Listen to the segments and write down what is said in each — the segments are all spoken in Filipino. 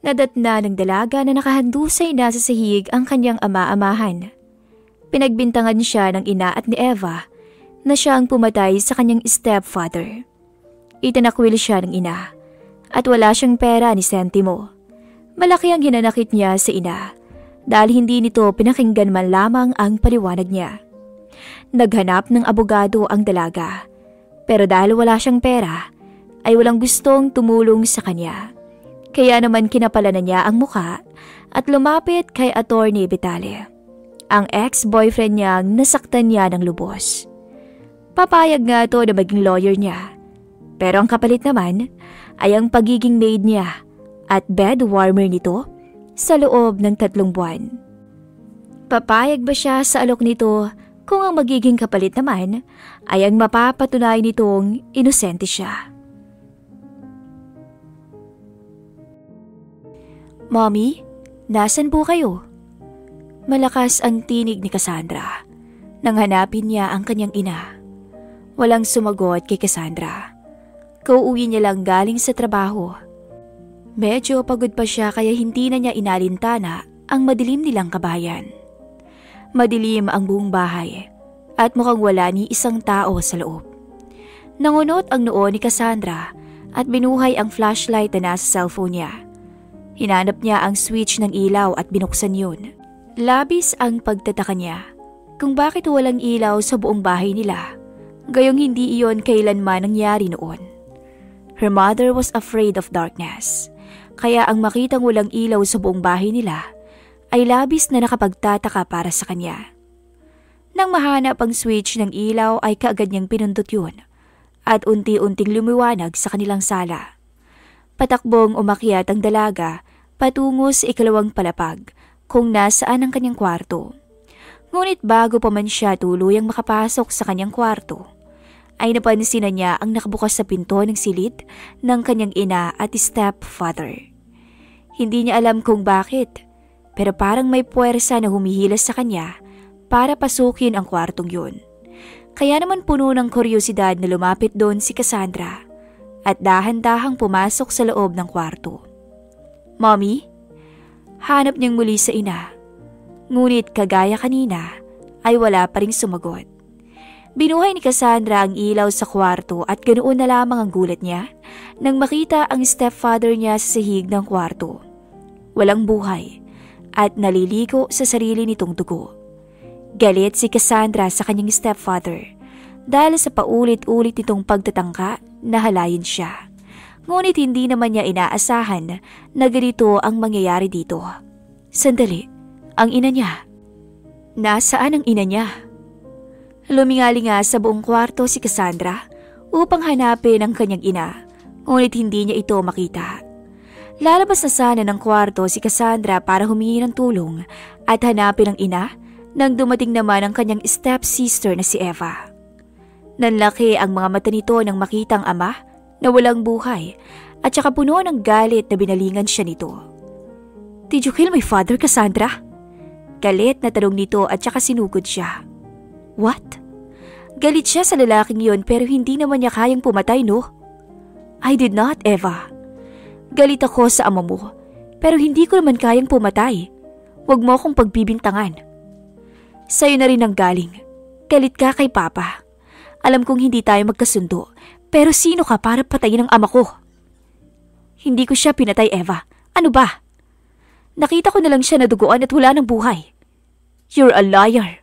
Nadatna ng dalaga na nakahandusay na sa sahig ang kanyang ama-amahan. Pinagbintangan siya ng ina at ni Eva na siya ang pumatay sa kanyang stepfather. Itinakwil siya ng ina at wala siyang pera ni sentimo. Malaki ang hinanakit niya sa ina dahil hindi nito pinakinggan man lamang ang paliwanag niya. Naghanap ng abogado ang dalaga pero dahil wala siyang pera ay walang gustong tumulong sa kanya. Kaya naman kinapala na niya ang muka at lumapit kay Attorney Vitale, ang ex-boyfriend niyang nasaktan niya ng lubos. Papayag nga ito na maging lawyer niya. Pero ang kapalit naman ay ang pagiging maid niya at bed warmer nito sa loob ng 3 buwan. Papayag ba siya sa alok nito kung ang magiging kapalit naman ay ang mapapatunay nitong inosente siya? Mommy, nasan po kayo? Malakas ang tinig ni Cassandra nang hanapin niya ang kanyang ina. Walang sumagot kay Cassandra. Kauuwi niya lang galing sa trabaho. Medyo pagod pa siya kaya hindi na niya inalintana ang madilim nilang kabahayan. Madilim ang buong bahay at mukhang wala ni isang tao sa loob. Nangunot ang noo ni Cassandra at binuhay ang flashlight na nasa cellphone niya. Hinanap niya ang switch ng ilaw at binuksan yun. Labis ang pagtataka niya kung bakit walang ilaw sa buong bahay nila, gayong hindi iyon kailanman nangyari noon. Her mother was afraid of darkness, kaya ang makitang walang ilaw sa buong bahay nila ay labis na nakapagtataka para sa kanya. Nang mahanap ang switch ng ilaw ay kaagad niyang pinundot yun at unti-unting lumiwanag sa kanilang sala. Patakbong umakyat ang dalaga patungo sa 2 palapag kung nasaan ang kanyang kwarto. Ngunit bago pa man siya tuluyang makapasok sa kanyang kwarto, ay napansin na niya ang nakabukas sa pinto ng silid ng kanyang ina at stepfather. Hindi niya alam kung bakit, pero parang may puwersa na humihilas sa kanya para pasukin ang kwartong yun. Kaya naman puno ng kuryosidad na lumapit doon si Cassandra at dahan-dahang pumasok sa loob ng kwarto. Mommy? Hanap niyang muli sa ina. Ngunit kagaya kanina ay wala pa ring sumagot. Binuhay ni Cassandra ang ilaw sa kwarto at ganoon na lamang ang gulat niya nang makita ang stepfather niya sa sahig ng kwarto. Walang buhay at naliligo sa sarili nitong dugo. Galit si Cassandra sa kanyang stepfather dahil sa paulit-ulit nitong pagtatangka na halayin siya. Ngunit hindi naman niya inaasahan na ganito ang mangyayari dito. Sandali, ang ina niya. Nasaan ang ina niya? Lumingali nga sa buong kwarto si Cassandra upang hanapin ang kanyang ina, ngunit hindi niya ito makita. Lalabas na sana ng kwarto si Cassandra para humingi ng tulong at hanapin ang ina nang dumating naman ang kanyang stepsister na si Eva. Nanlaki ang mga mata nito nang makita ang ama na walang buhay at saka puno ng galit na binalingan siya nito. Did you kill my father, Cassandra? Galit na tanong nito at saka sinugod siya. What? Galit siya sa lalaking yon pero hindi naman niya kayang pumatay, no? I did not, Eva. Galit ako sa ama mo pero hindi ko naman kayang pumatay. Huwag mo akong pagbibintangan. Sa'yo na rin ang galing. Galit ka kay Papa. Alam kong hindi tayo magkasundo pero sino ka para patayin ang ama ko? Hindi ko siya pinatay, Eva. Ano ba? Nakita ko na lang siya naduguan at wala ng buhay. You're a liar.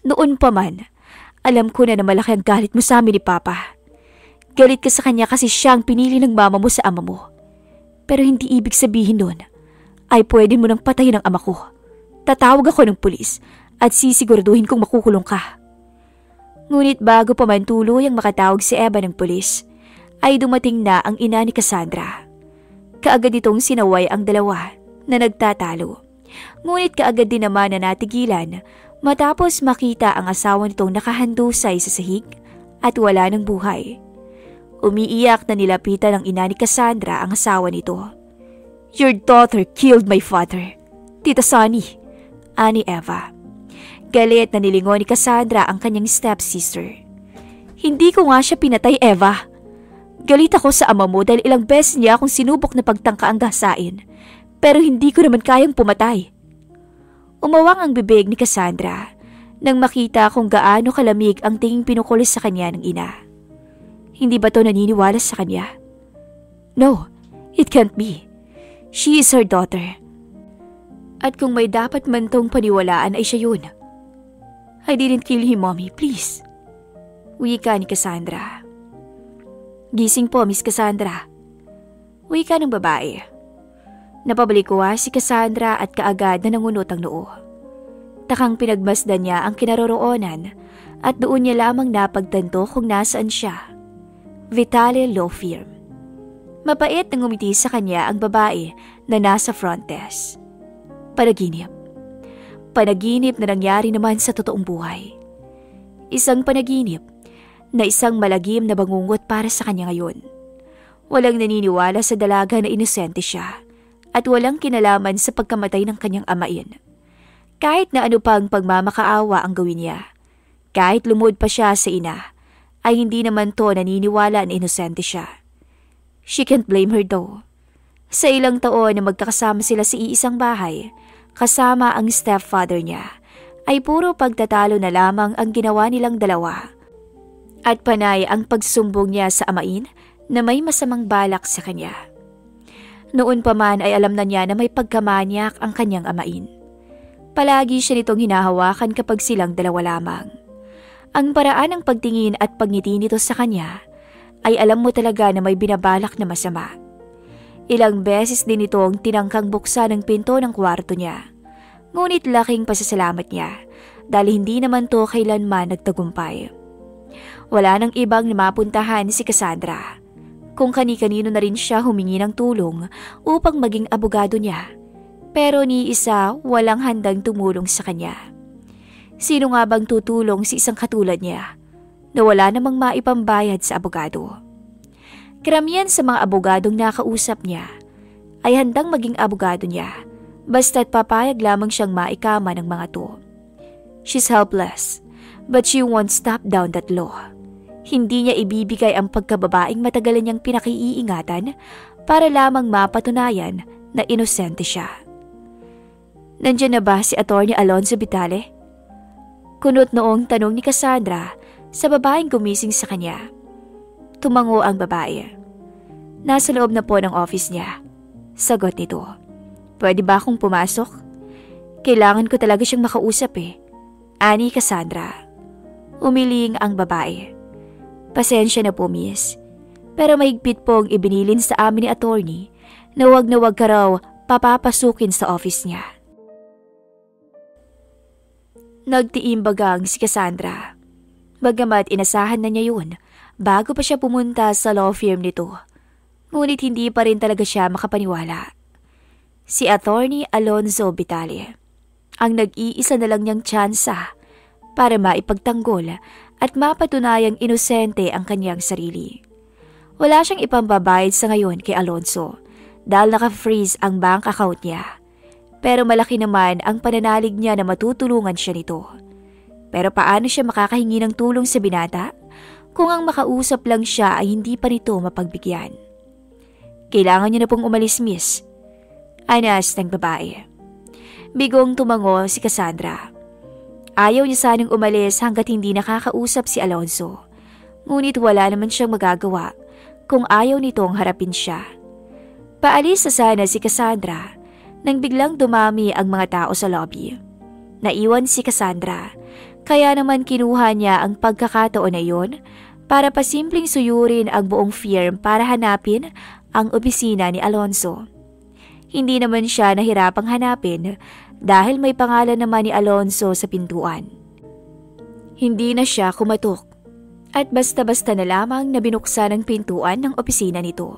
Noon pa man, alam ko na malaki ang galit mo sa amin ni Papa. Galit ka sa kanya kasi siya ang pinili ng mama mo sa ama mo. Pero hindi ibig sabihin nun ay pwede mo nang patayin ang ama ko. Tatawag ako ng pulis at sisiguraduhin kong makukulong ka. Ngunit bago pa man tuluyang makatawag si Eva ng pulis, ay dumating na ang ina ni Cassandra. Kaagad itong sinaway ang dalawa na nagtatalo. Ngunit kaagad din naman na natigilan matapos makita ang asawa nitong nakahandusay sa sahig at wala ng buhay. Umiiyak na nilapitan ng ina ni Cassandra ang asawa nito. Your daughter killed my father, Tita Sunny, ani Eva. Galit na nilingon ni Cassandra ang kanyang stepsister. Hindi ko nga siya pinatay, Eva. Galit ako sa ama mo dahil ilang beses niya akong sinubok na pagtangka ang gasain. Pero hindi ko naman kayang pumatay. Umawang ang bibig ni Cassandra nang makita kung gaano kalamig ang tinging pinukulis sa kanya ng ina. Hindi ba to naniniwala sa kanya? No, it can't be. She is her daughter. At kung may dapat man tong paniwalaan ay siya yun. I didn't kill him, Mommy, please. Wika ni Cassandra. Gising po, Miss Cassandra. Wika ng babae. Napabalikuha si Cassandra at kaagad na nangunot ang noo. Takang pinagmasdan niya ang kinaroroonan at doon niya lamang napagtanto kung nasaan siya. Vitale Law Firm. Mapait na ngumiti sa kanya ang babae na nasa front desk. Panaginip. Panaginip na nangyari naman sa totoong buhay. Isang panaginip na isang malagim na bangungot para sa kanya ngayon. Walang naniniwala sa dalaga na inosente siya at walang kinalaman sa pagkamatay ng kanyang amain. Kahit na ano pang pagmamakaawa ang gawin niya, kahit lumuhod pa siya sa ina, ay hindi naman to naniniwala na inosente siya. She can't blame her though. Sa ilang taon na magkakasama sila sa iisang bahay, kasama ang stepfather niya, ay puro pagtatalo na lamang ang ginawa nilang dalawa. At panay ang pagsumbong niya sa amain na may masamang balak sa kanya. Noon pa man ay alam na niya na may pagkamanyak ang kanyang amain. Palagi siya nitong hinahawakan kapag silang dalawa lamang. Ang paraan ng pagtingin at pagngiti nito sa kanya ay alam mo talaga na may binabalak na masama. Ilang beses din itong tinangkang buksan ang pinto ng kwarto niya. Ngunit laking pasasalamat niya dahil hindi naman to kailanman nagtagumpay. Wala nang ibang mapuntahan si Cassandra. Kung kani-kanino na rin siya humingi ng tulong upang maging abogado niya. Pero ni isa walang handang tumulong sa kanya. Sino nga bang tutulong sa isang katulad niya na wala namang maipambayad sa abogado? Karamihan sa mga abogadong nakausap niya ay handang maging abogado niya basta't papayag lamang siyang maikama ng mga to. She's helpless, but she won't stop down that law. Hindi niya ibibigay ang pagkababaeng matagalan niyang pinakiiingatan para lamang mapatunayan na inosente siya. Nandiyan na ba si Atty. Alonzo Vitale? Kunot noong tanong ni Cassandra sa babaeng gumising sa kanya. Tumango ang babae. Nasa loob na po ng office niya. Sagot nito. Pwede ba akong pumasok? Kailangan ko talaga siyang makausap Ani Cassandra. Umiling ang babae. Pasensya na po, miss. Pero mahigpit pong ibinilin sa amin ni attorney na wag ka raw papapasukin sa office niya. Nagtiimbagang si Cassandra. Bagamat inasahan na niya yun bago pa siya pumunta sa law firm nito. Ngunit hindi pa rin talaga siya makapaniwala. Si Atty. Alonzo Vitale ang nag-iisa na lang niyang tsansa para maipagtanggol at mapatunayang inosente ang kanyang sarili. Wala siyang ipambabayad sa ngayon kay Alonzo dahil naka-freeze ang bank account niya. Pero malaki naman ang pananalig niya na matutulungan siya nito. Pero paano siya makakahingi ng tulong sa binata kung ang makausap lang siya ay hindi pa nito mapagbigyan? Kailangan niya na pong umalis, miss. Anas ng babae. Bigong tumango si Cassandra. Ayaw niya sanang umalis hanggat hindi nakakausap si Alonzo. Ngunit wala naman siyang magagawa kung ayaw nitong harapin siya. Paalis sa sana si Cassandra nang biglang dumami ang mga tao sa lobby. Naiwan si Cassandra, kaya naman kinuha niya ang pagkakataon na iyon para pasimpleng suyurin ang buong firm para hanapin ang opisina ni Alonzo. Hindi naman siya nahirapang hanapin dahil may pangalan naman ni Alonzo sa pintuan. Hindi na siya kumatok at basta-basta na lamang na binuksan ang pintuan ng opisina nito.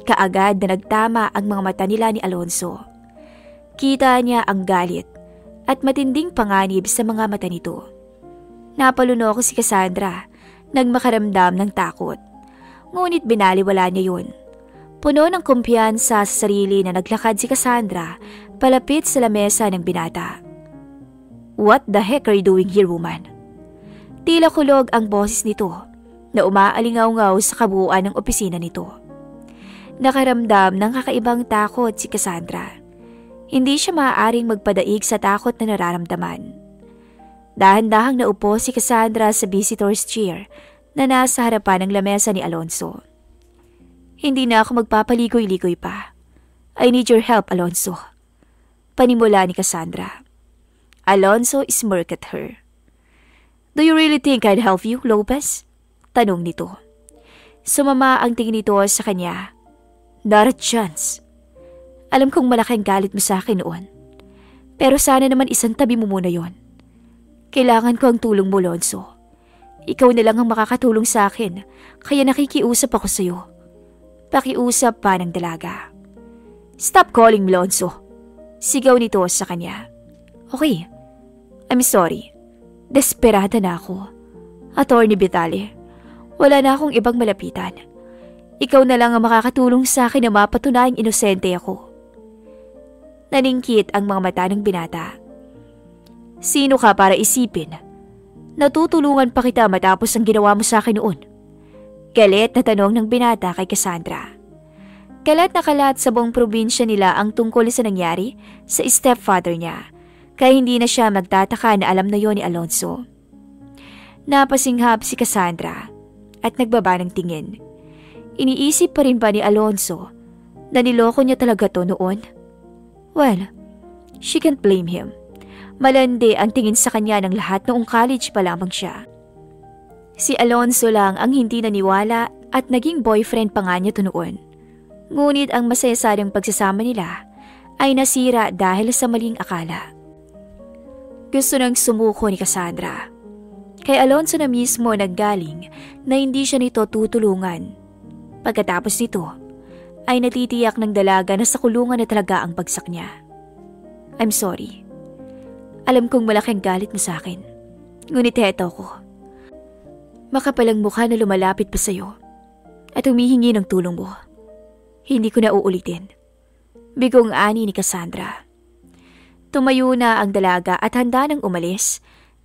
Kaagad na nagtama ang mga mata nila ni Alonzo. Kita niya ang galit at matinding panganib sa mga mata nito. Napalunok si Cassandra nang makaramdam ng takot. Ngunit binaliwala niya yun. Puno ng kumpiyansa sa sarili na naglakad si Cassandra palapit sa lamesa ng binata. What the heck are you doing here, woman? Tila kulog ang boses nito na umaalingaw-ngaw sa kabuuan ng opisina nito. Nakaramdam ng kakaibang takot si Cassandra. Hindi siya maaaring magpadaig sa takot na nararamdaman. Dahan-dahang naupo si Cassandra sa visitor's chair na nasa harapan ng lamesa ni Alonso. Hindi na ako magpapaligoy-ligoy pa. I need your help, Alonso. Panimula ni Cassandra. Alonso smirked at her. Do you really think I'd help you, Lopez? Tanong nito. Sumama ang tingin nito sa kanya. Not a chance. Alam kong malaking galit mo sa akin noon. Pero sana naman isang tabi mo muna yon. Kailangan ko ang tulong mo, Alonso. Ikaw na lang ang makakatulong sa akin, kaya nakikiusap ako sa'yo. Pakiusap pa ng dalaga. Stop calling me, Alonso. Sigaw nito sa kanya. Okay, I'm sorry. Desperada na ako. Attorney Vitale, wala na akong ibang malapitan. Ikaw na lang ang makakatulong sa akin na mapatunayang inosente ako. Naningkit ang mga mata ng binata. Sino ka para isipin? Natutulungan pa kita matapos ang ginawa mo sa akin noon. Galit na tanong ng binata kay Cassandra. Kalat na kalat sa buong probinsya nila ang tungkol sa nangyari sa stepfather niya, kaya hindi na siya magtataka na alam na yon ni Alonso. Napasinghap si Cassandra at nagbaba ng tingin. Iniisip pa rin ba ni Alonso na niloko niya talaga to noon? Well, she can't blame him. Malandi ang tingin sa kanya ng lahat noong college pa lamang siya. Si Alonso lang ang hindi naniwala at naging boyfriend pa nga niya to noon. Ngunit ang masayasaring pagsasama nila ay nasira dahil sa maling akala. Gusto nang sumuko ni Cassandra. Kay Alonso na mismo naggaling na hindi siya nito tutulungan. Pagkatapos nito, ay natitiyak ng dalaga na sa kulungan na talaga ang bagsak niya. I'm sorry. Alam kong malaking galit mo sa akin. Ngunit heto ko. Makapalang mukha na lumalapit pa sa'yo at humihingi ng tulong mo. Hindi ko na uulitin. Bigong ani ni Cassandra. Tumayo na ang dalaga at handa nang umalis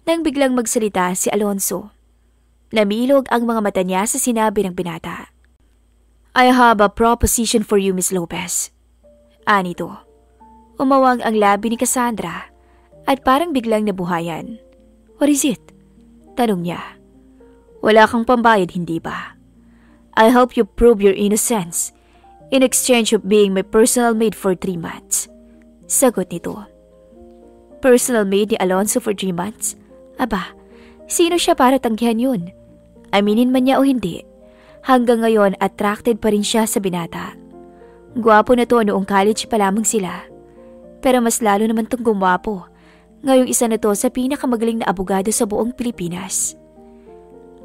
nang biglang magsalita si Alonso. Namilog ang mga mata niya sa sinabi ng binata. I have a proposition for you, Miss Lopez. Anito. Umawang ang labi ni Cassandra at parang biglang nabuhayan. What is it? Tanong niya. Wala kang pambayad, hindi ba? I'll help you prove your innocence in exchange of being my personal maid for 3 months. Sagot nito. Personal maid ni Alonso for 3 months? Aba, sino siya para tanggihan yun? Aminin man niya o hindi, hanggang ngayon attracted pa rin siya sa binata. Gwapo na to noong college pa lamang sila. Pero mas lalo naman tong gumwapo. Ngayong isa na to sa pinakamagaling na abogado sa buong Pilipinas.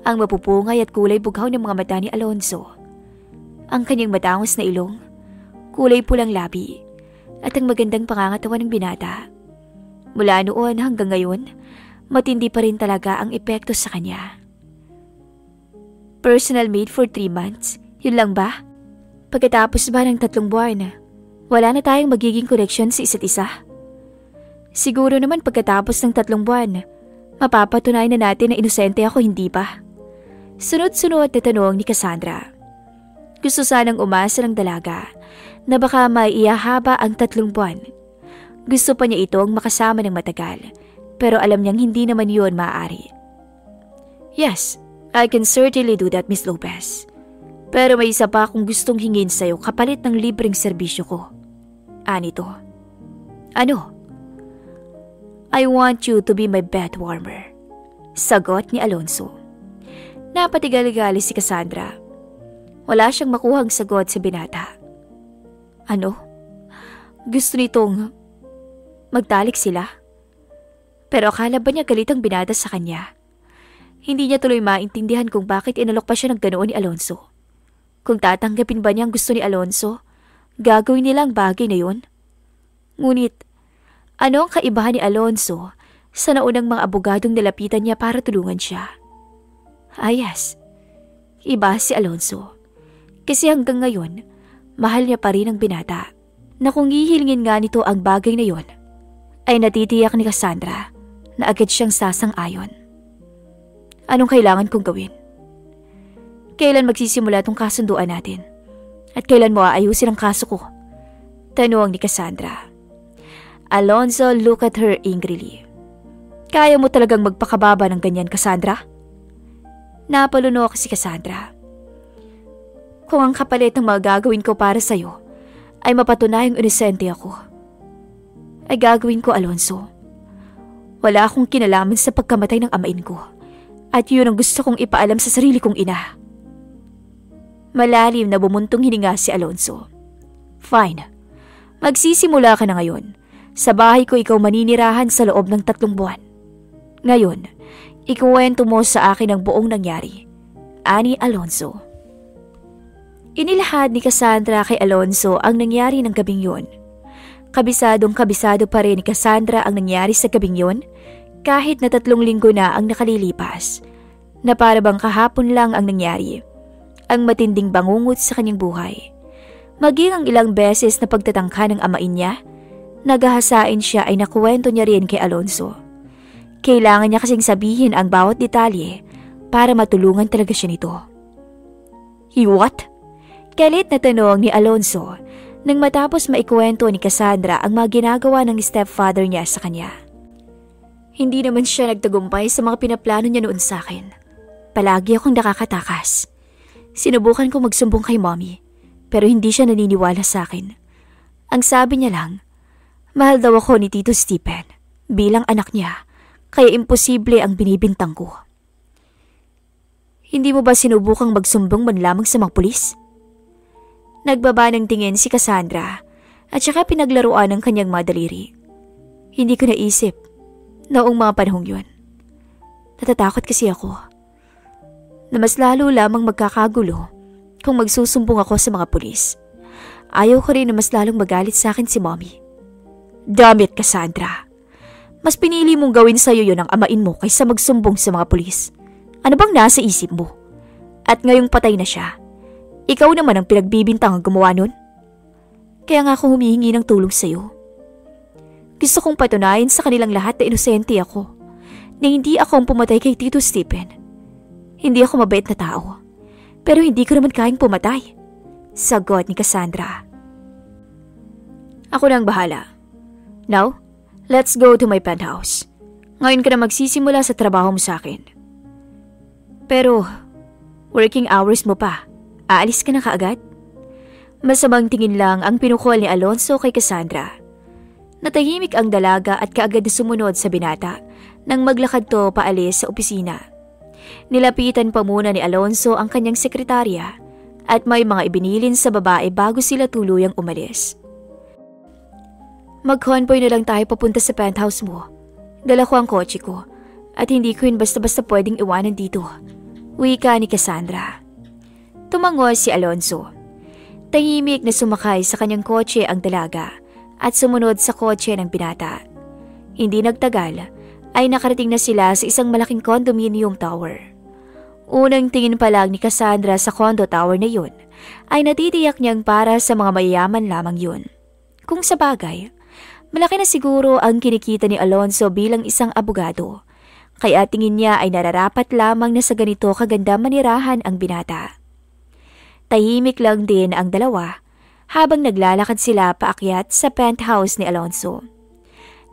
Ang mapupungay at kulay bughaw ng mga mata ni Alonso. Ang kanyang matangos na ilong, kulay pulang labi, at ang magandang pangangatawan ng binata. Mula noon hanggang ngayon, matindi pa rin talaga ang epekto sa kanya. Personal maid for 3 months? Yun lang ba? Pagkatapos ba ng 3 buwan, wala na tayong magiging connection sa isa't isa? Siguro naman pagkatapos ng 3 buwan, mapapatunay na natin na inosente ako, hindi ba? Sunod-sunod na tanong ni Cassandra. Gusto sanang umasa ng dalaga na baka may iahaba ang 3 buwan. Gusto pa niya itong makasama ng matagal, pero alam niyang hindi naman yun maaari. Yes, I can certainly do that, Miss Lopez. Pero may isa pa akong gustong hingin sa'yo kapalit ng libreng serbisyo ko. Anito. Ano? I want you to be my bed warmer. Sagot ni Alonso. Napatigal-gali si Cassandra. Wala siyang makuhang sagot sa binata. Ano? Gusto nitong magtalik sila? Pero akala ba niya galit ang binata sa kanya? Hindi niya tuloy maintindihan kung bakit inalok pa siya ng ganoon ni Alonso. Kung tatanggapin ba niya ang gusto ni Alonso, gagawin nila ang bagay na yun? Ngunit, ano ang kaibahan ni Alonso sa naunang mga abogadong nalapitan niya para tulungan siya? Yes, iba si Alonso. Kasi hanggang ngayon, mahal niya pa rin ang binata na kung hihilingin nga nito ang bagay na yon, ay natitiyak ni Cassandra na agad siyang sasang-ayon. Anong kailangan kong gawin? Kailan magsisimula tong kasunduan natin? At kailan mo aayusin ang kaso ko? Tanong ni Cassandra. Alonzo looked at her angrily. Kaya mo talagang magpakababa ng ganyan, Cassandra? Napalunok si Cassandra. Kung ang kapalit ng mga gagawin ko para sa'yo ay mapatunayang inosente ako, ay gagawin ko, Alonzo. Wala akong kinalaman sa pagkamatay ng amain ko at yun ang gusto kong ipaalam sa sarili kong ina. Malalim na bumuntong hininga si Alonzo. Fine. Magsisimula ka na ngayon. Sa bahay ko ikaw maninirahan sa loob ng 3 buwan. Ngayon, ikuwento mo sa akin ang buong nangyari. Ani Alonzo. Inilahad ni Cassandra kay Alonzo ang nangyari ng gabing yun. Kabisadong kabisado pa rin ni Cassandra ang nangyari sa gabing yun kahit na 3 linggo na ang nakalilipas. Na para bang kahapon lang ang nangyari. Ang matinding bangungot sa kanyang buhay. Maging ang ilang beses na pagtatangka ng amain niya, nagahasain siya ay nakuwento niya rin kay Alonzo. Kailangan niya kasing sabihin ang bawat detalye para matulungan talaga siya nito. What? Galit na tanong ni Alonzo nang matapos maikuwento ni Cassandra ang mga ginagawa ng stepfather niya sa kanya. Hindi naman siya nagtagumpay sa mga pinaplano niya noon sa akin. Palagi akong nakakatakas. Sinubukan ko magsumbong kay mommy pero hindi siya naniniwala sa akin. Ang sabi niya lang, mahal daw ako ni Tito Stephen bilang anak niya kaya imposible ang binibintang ko. Hindi mo ba sinubukang magsumbong man lamang sa mga pulis? Nagbaba ng tingin si Cassandra at saka pinaglaruan ng kanyang madaliri. Hindi ko naisip noong mga panahong yun. Natatakot kasi ako na mas lalo lamang magkakagulo kung magsusumbong ako sa mga pulis. Ayaw ko rin na mas lalong magalit sa akin si mommy. Damn it, Cassandra. Mas pinili mong gawin sa'yo yun ang amain mo kaysa magsumbong sa mga pulis. Ano bang nasa isip mo? At ngayong patay na siya, ikaw naman ang pinagbibintang ang gumawa nun? Kaya nga ako humihingi ng tulong sa'yo. Gusto kong patunayan sa kanilang lahat na inosente ako, na hindi ako ang pumatay kay Tito Stephen. Hindi ako mabait na tao, pero hindi ko naman kayang pumatay. Sagot ni Cassandra. Ako na ang bahala. Now, let's go to my penthouse. Ngayon ka na magsisimula sa trabaho mo sa akin. Pero, working hours mo pa. Aalis ka na kaagad? Masamang tingin lang ang pinukol ni Alonzo kay Cassandra. Natahimik ang dalaga at kaagad na sumunod sa binata nang maglakad to paalis sa opisina. Nilapitan pa muna ni Alonzo ang kanyang sekretarya at may mga ibinilin sa babae bago sila tuluyang umalis. Mag-convoy na lang tayo papunta sa penthouse mo. Dala ko ang kotse ko at hindi ko yun basta-basta pwedeng iwanan dito. Wika ni Cassandra. Tumango si Alonzo. Tahimik na sumakay sa kanyang kotse ang dalaga at sumunod sa kotse ng binata. Hindi nagtagal ay nakarating na sila sa isang malaking condominium tower. Unang tingin pa lang ni Cassandra sa condo tower na yun ay natitiyak niyang para sa mga mayayaman lamang yun. Kung sa bagay, malaki na siguro ang kinikita ni Alonzo bilang isang abogado, kaya tingin niya ay nararapat lamang na sa ganito kaganda manirahan ang binata. Tahimik lang din ang dalawa habang naglalakad sila paakyat sa penthouse ni Alonzo.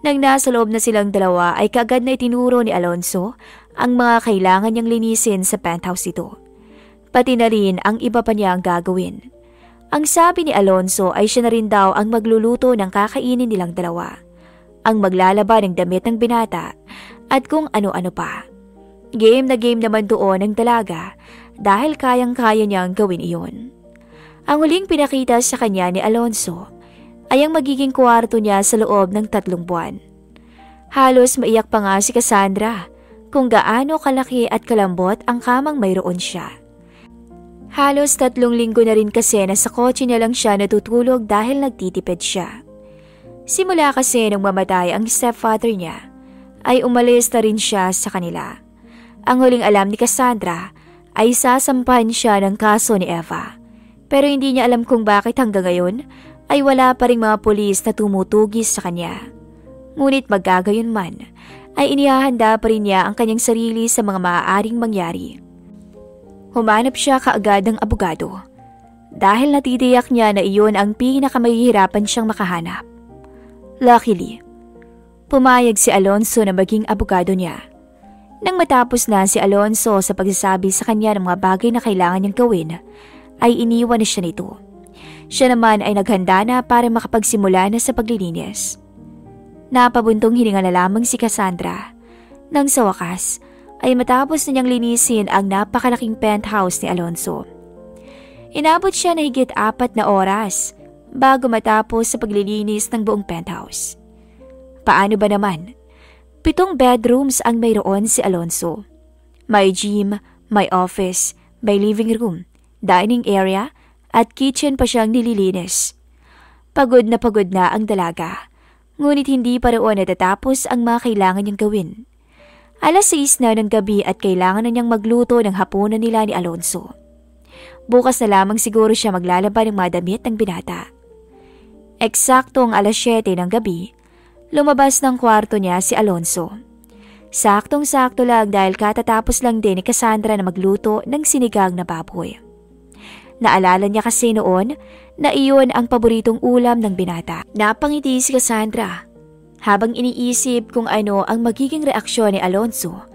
Nang nasa loob na silang dalawa ay kaagad na itinuro ni Alonzo ang mga kailangan niyang linisin sa penthouse ito. Pati na rin ang iba pa niyang gagawin. Ang sabi ni Alonzo ay siya na rin daw ang magluluto ng kakainin nilang dalawa, ang maglalaba ng damit ng binata at kung ano-ano pa. Game na game naman doon ang dalaga dahil kayang-kaya niyang gawin iyon. Ang huling pinakita sa kanya ni Alonzo ay ang magiging kwarto niya sa loob ng 3 buwan. Halos maiyak pa nga si Cassandra kung gaano kalaki at kalambot ang kamang mayroon siya. Halos 3 linggo na rin kasi na sa kotse niya lang siya natutulog dahil nagtitipid siya. Simula kasi nung mamatay ang stepfather niya, ay umalis na rin siya sa kanila. Ang huling alam ni Cassandra ay sasampahan siya ng kaso ni Eva. Pero hindi niya alam kung bakit hanggang ngayon ay wala pa ring mga pulis na tumutugis sa kanya. Ngunit magagayon man, ay inihahanda pa rin niya ang kanyang sarili sa mga maaaring mangyari. Humanap siya kaagad ng abogado. dahil natitiyak niya na iyon ang pinakamahihirapan siyang makahanap. Luckily, pumayag si Alonso na maging abogado niya. Nang matapos na si Alonso sa pagsasabi sa kanya ng mga bagay na kailangan niyang gawin, ay iniwan na siya nito. Siya naman ay naghanda na para makapagsimula na sa paglilinis. Napabuntong hininga na lamang si Cassandra nang sa wakas ay matapos na niyang linisin ang napakalaking penthouse ni Alonso. Inabot siya na higit 4 na oras bago matapos sa paglilinis ng buong penthouse. Paano ba naman? 7 bedrooms ang mayroon si Alonso. May gym, may office, may living room, dining area at kitchen pa siyang nililinis. Pagod na ang dalaga, ngunit hindi pa roon natatapos ang mga kailangan niyang gawin. 6:00 na ng gabi at kailangan na niyang magluto ng hapunan nila ni Alonso. Bukas na lamang siguro siya maglalaba ng mga damit ng binata. Eksaktong 7:00 ng gabi, lumabas ng kwarto niya si Alonso. Saktong-sakto lang dahil katatapos lang din ni Cassandra na magluto ng sinigang na baboy. Naalala niya kasi noon na iyon ang paboritong ulam ng binata. Napangiti si Cassandra habang iniisip kung ano ang magiging reaksyon ni Alonso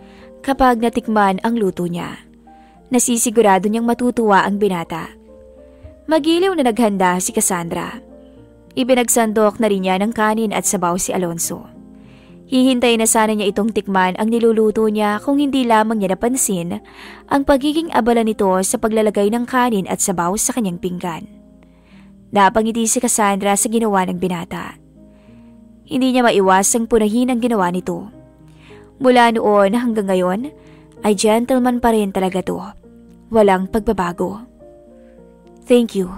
kapag natikman ang luto niya. Nasisigurado niyang matutuwa ang binata. Magiliw na naghanda si Cassandra. Ibinagsandok na rin niya ng kanin at sabaw si Alonso. Hihintay na sana niya itong tikman ang niluluto niya kung hindi lamang niya napansin ang pagiging abala nito sa paglalagay ng kanin at sabaw sa kanyang pinggan. Napangiti si Cassandra sa ginawa ng binata. Hindi niya maiwasang punahin ang ginawa nito. Mula noon hanggang ngayon ay gentleman pa rin talaga to. Walang pagbabago. Thank you,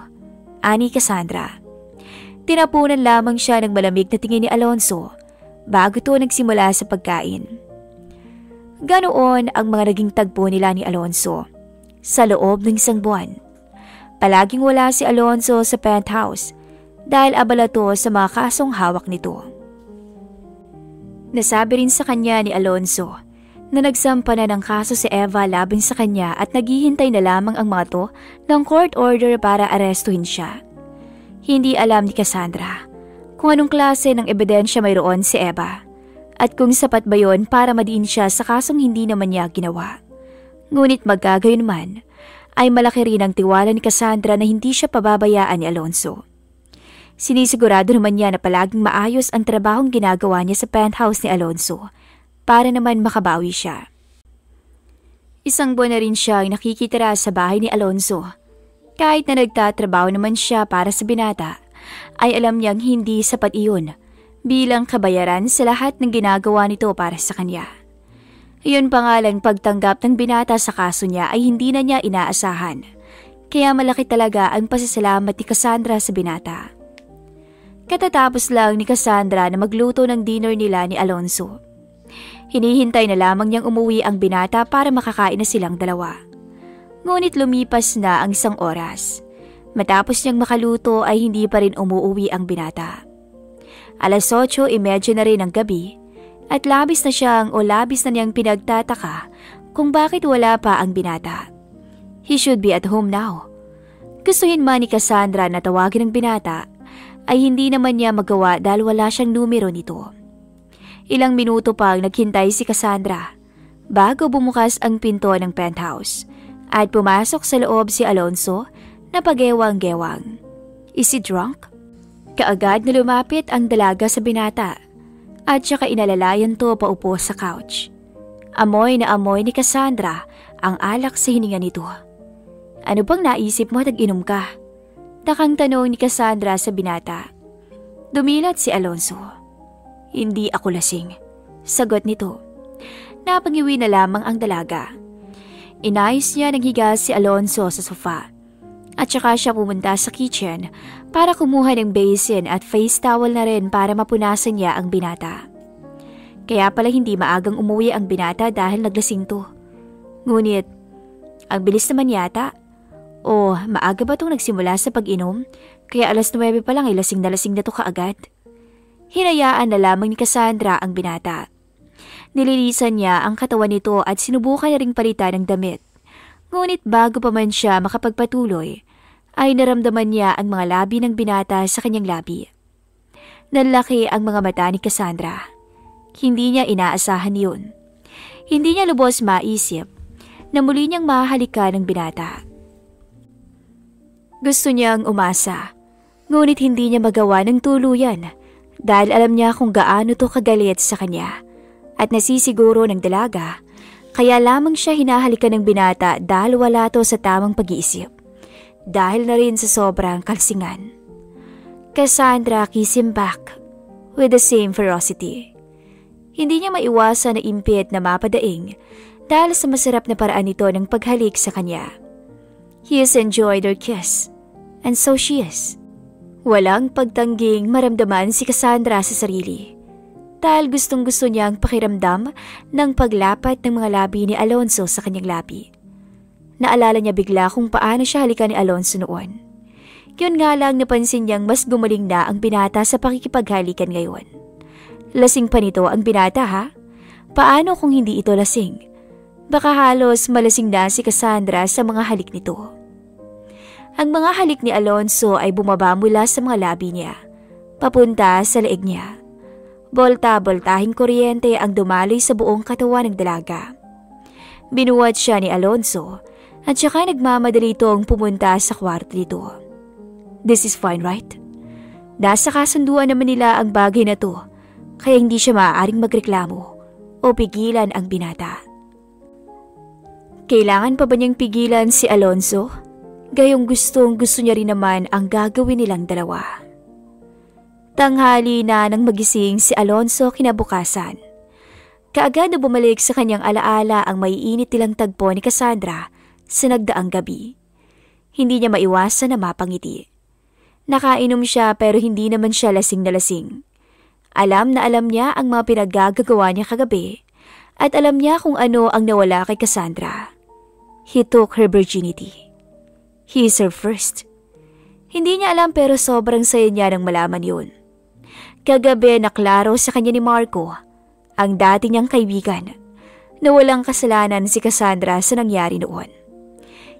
ani Cassandra. Tinapunan lamang siya ng malamig na tingin ni Alonso bago to nagsimula sa pagkain. Ganoon ang mga naging tagpo nila ni Alonso sa loob ng 1 buwan. Palaging wala si Alonso sa penthouse dahil abala to sa mga kasong hawak nito. Nasabi rin sa kanya ni Alonso na nagsampa na ng kaso si Eva laban sa kanya at naghihintay na lamang ang mga to ng court order para arestuhin siya. Hindi alam ni Cassandra kung anong klase ng ebidensya mayroon si Eva at kung sapat ba yon para madiin siya sa kasong hindi naman niya ginawa. Ngunit magkagayon man, ay malaki rin ang tiwala ni Cassandra na hindi siya pababayaan ni Alonso. Sinisigurado naman niya na palaging maayos ang trabahong ginagawa niya sa penthouse ni Alonso para naman makabawi siya. 1 buwan na rin siya ay nakikitira sa bahay ni Alonso. Kahit na nagtatrabaho naman siya para sa binata, ay alam niyang hindi sapat iyon bilang kabayaran sa lahat ng ginagawa nito para sa kanya. Iyon pa nga lang pagtanggap ng binata sa kaso niya ay hindi na niya inaasahan, kaya malaki talaga ang pasasalamat ni Cassandra sa binata. Katatapos lang ni Cassandra na magluto ng dinner nila ni Alonso. Hinihintay na lamang niyang umuwi ang binata para makakain na silang dalawa. Ngunit lumipas na ang 1 oras. Matapos niyang makaluto ay hindi pa rin umuuwi ang binata. 8:30 na rin ng gabi at labis na niyang pinagtataka kung bakit wala pa ang binata. He should be at home now. Gustuhin man ni Cassandra na tawagin ang binata ay hindi naman niya magawa dahil wala siyang numero nito. Ilang minuto pang naghintay si Cassandra bago bumukas ang pinto ng penthouse. At pumasok sa loob si Alonso na pagewang-gewang. Is he drunk? Kaagad na lumapit ang dalaga sa binata at saka inalalayan to paupo sa couch. Amoy na amoy ni Cassandra ang alak sa hininga nito. Ano bang naisip mo at inom ka? Takang tanong ni Cassandra sa binata. Dumilat si Alonso. Hindi ako lasing. Sagot nito. Napangiwi na lamang ang dalaga. Inayos niya ng higa si Alonso sa sofa at saka siya pumunta sa kitchen para kumuha ng basin at face towel na rin para mapunasan niya ang binata. Kaya pala hindi maagang umuwi ang binata dahil naglasing to. Ngunit, ang bilis naman yata. O maaga ba itong nagsimula sa pag-inom kaya 9 pa lang ay lasing na to kaagad? Hinayaan na lamang ni Cassandra ang binata. Nililisan niya ang katawan nito at sinubukan na ring palitan ng damit. Ngunit bago pa man siya makapagpatuloy, ay naramdaman niya ang mga labi ng binata sa kanyang labi. Nanlaki ang mga mata ni Cassandra. Hindi niya inaasahan yun. Hindi niya lubos maisip na muli niyang mahalikan ng binata. Gusto niyang umasa, ngunit hindi niya magawa ng tuluyan dahil alam niya kung gaano to kagalit sa kanya at nasisiguro ng dalaga, kaya lamang siya hinahalikan ng binata dahil wala to sa tamang pag-iisip, dahil na rin sa sobrang kalsingan. Cassandra kissed him back with the same ferocity. Hindi niya maiwasan na impit na mapadaing dahil sa masarap na paraan nito ng paghalik sa kanya. He has enjoyed her kiss, and so she is. Walang pagtangging maramdaman si Cassandra sa sarili dahil gustong-gusto niyang pakiramdam ng paglapat ng mga labi ni Alonso sa kanyang labi. Naalala niya bigla kung paano siya halikan ni Alonso noon. Yun nga lang napansin niyang mas gumaling na ang binata sa pakikipaghalikan ngayon. Lasing pa nito ang binata ha? Paano kung hindi ito lasing? Baka halos malasing na si Cassandra sa mga halik nito. Ang mga halik ni Alonso ay bumaba mula sa mga labi niya, papunta sa leeg niya. Bolta-boltahing kuryente ang dumaloy sa buong katawan ng dalaga. Binuwat siya ni Alonso at saka nagmamadali itong pumunta sa kwarto nito. This is fine, right? Nasa kasunduan naman nila ang bagay na to, kaya hindi siya maaaring magreklamo o pigilan ang binata. Kailangan pa ba niyang pigilan si Alonso? Gayong gusto niya rin naman ang gagawin nilang dalawa. Tanghali na nang magising si Alonso kinabukasan. Kaagad na bumalik sa kanyang alaala ang maiinit nilang tagpo ni Cassandra sa nagdaang gabi. Hindi niya maiwasan na mapangiti. Nakainom siya pero hindi naman siya lasing na lasing. Alam na alam niya ang mga pinaggagawa niya kagabi at alam niya kung ano ang nawala kay Cassandra. He took her virginity. He is her first. Hindi niya alam pero sobrang saya niya nang malaman yun. Kagabi naklaro sa kanya ni Marco, ang dati niyang kaibigan, na walang kasalanan si Cassandra sa nangyari noon.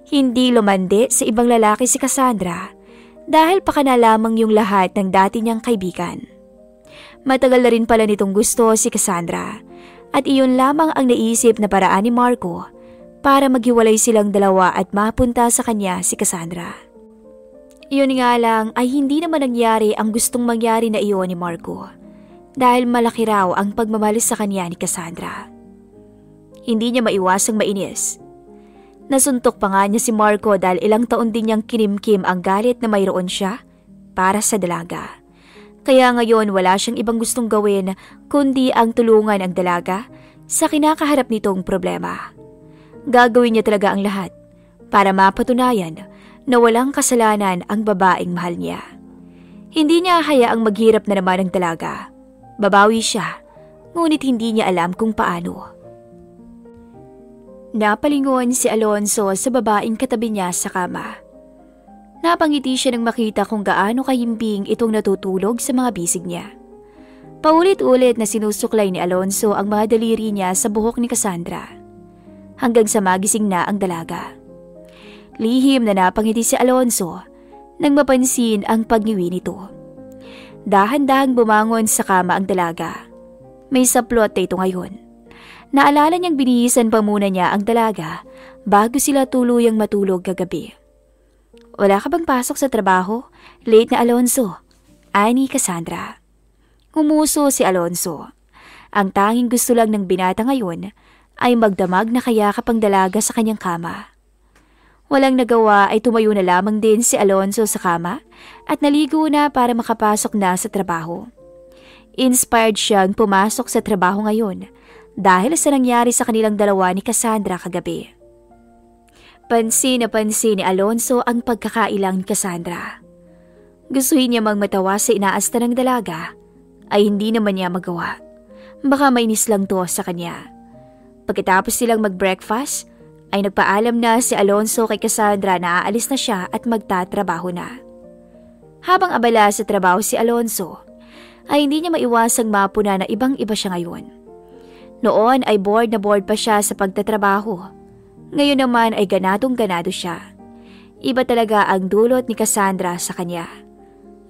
Hindi lumandi sa ibang lalaki si Cassandra dahil pakana lamang yung lahat ng dati niyang kaibigan. Matagal na rin pala nitong gusto si Cassandra at iyon lamang ang naisip na paraan ni Marco para maghiwalay silang dalawa at mapunta sa kanya si Cassandra. Iyon nga lang ay hindi naman nangyari ang gustong mangyari na iyon ni Marco dahil malaki raw ang pagmamahal sa kanya ni Cassandra. Hindi niya maiwasang mainis. Nasuntok pa nga niya si Marco dahil ilang taon din niyang kinimkim ang galit na mayroon siya para sa dalaga. Kaya ngayon wala siyang ibang gustong gawin kundi ang tulungan ang dalaga sa kinakaharap nitong problema. Gagawin niya talaga ang lahat para mapatunayan na walang kasalanan ang babaeng mahal niya. Hindi niya hayaang maghirap na naman ang dalaga. Babawi siya, ngunit hindi niya alam kung paano. Napalingon si Alonso sa babaeng katabi niya sa kama. Napangiti siya nang makita kung gaano kahimbing itong natutulog sa mga bisig niya. Paulit-ulit na sinusuklay ni Alonso ang mga daliri niya sa buhok ni Cassandra, hanggang sa magising na ang dalaga. Lihim na napangiti si Alonso nang mapansin ang pagniwi nito. Dahan-dahang bumangon sa kama ang dalaga. May saplot na ito ngayon. Naalala niyang binihisan pa muna niya ang dalaga bago sila tuluyang matulog kagabi. Wala ka bang pasok sa trabaho? Late na Alonso. Ani Cassandra. Umuso si Alonso. Ang tanging gusto lang ng binata ngayon ay magdamag na kayakap ang dalaga sa kanyang kama. Walang nagawa ay tumayo na lamang din si Alonso sa kama at naligo na para makapasok na sa trabaho. Inspired siyang pumasok sa trabaho ngayon dahil sa nangyari sa kanilang dalawa ni Cassandra kagabi. Pansin na pansin ni Alonso ang pagkakailang ni Cassandra. Gustuhin niya magmatawa sa inaasta ng dalaga ay hindi naman niya magawa. Baka mainis lang to sa kanya. Pagkatapos silang mag-breakfast, ay nagpaalam na si Alonso kay Cassandra na aalis na siya at magtatrabaho na. Habang abala sa trabaho si Alonso, ay hindi niya maiwasang mapuna na ibang-iba siya ngayon. Noon ay bored na bored pa siya sa pagtatrabaho. Ngayon naman ay ganadong-ganado siya. Iba talaga ang dulot ni Cassandra sa kanya.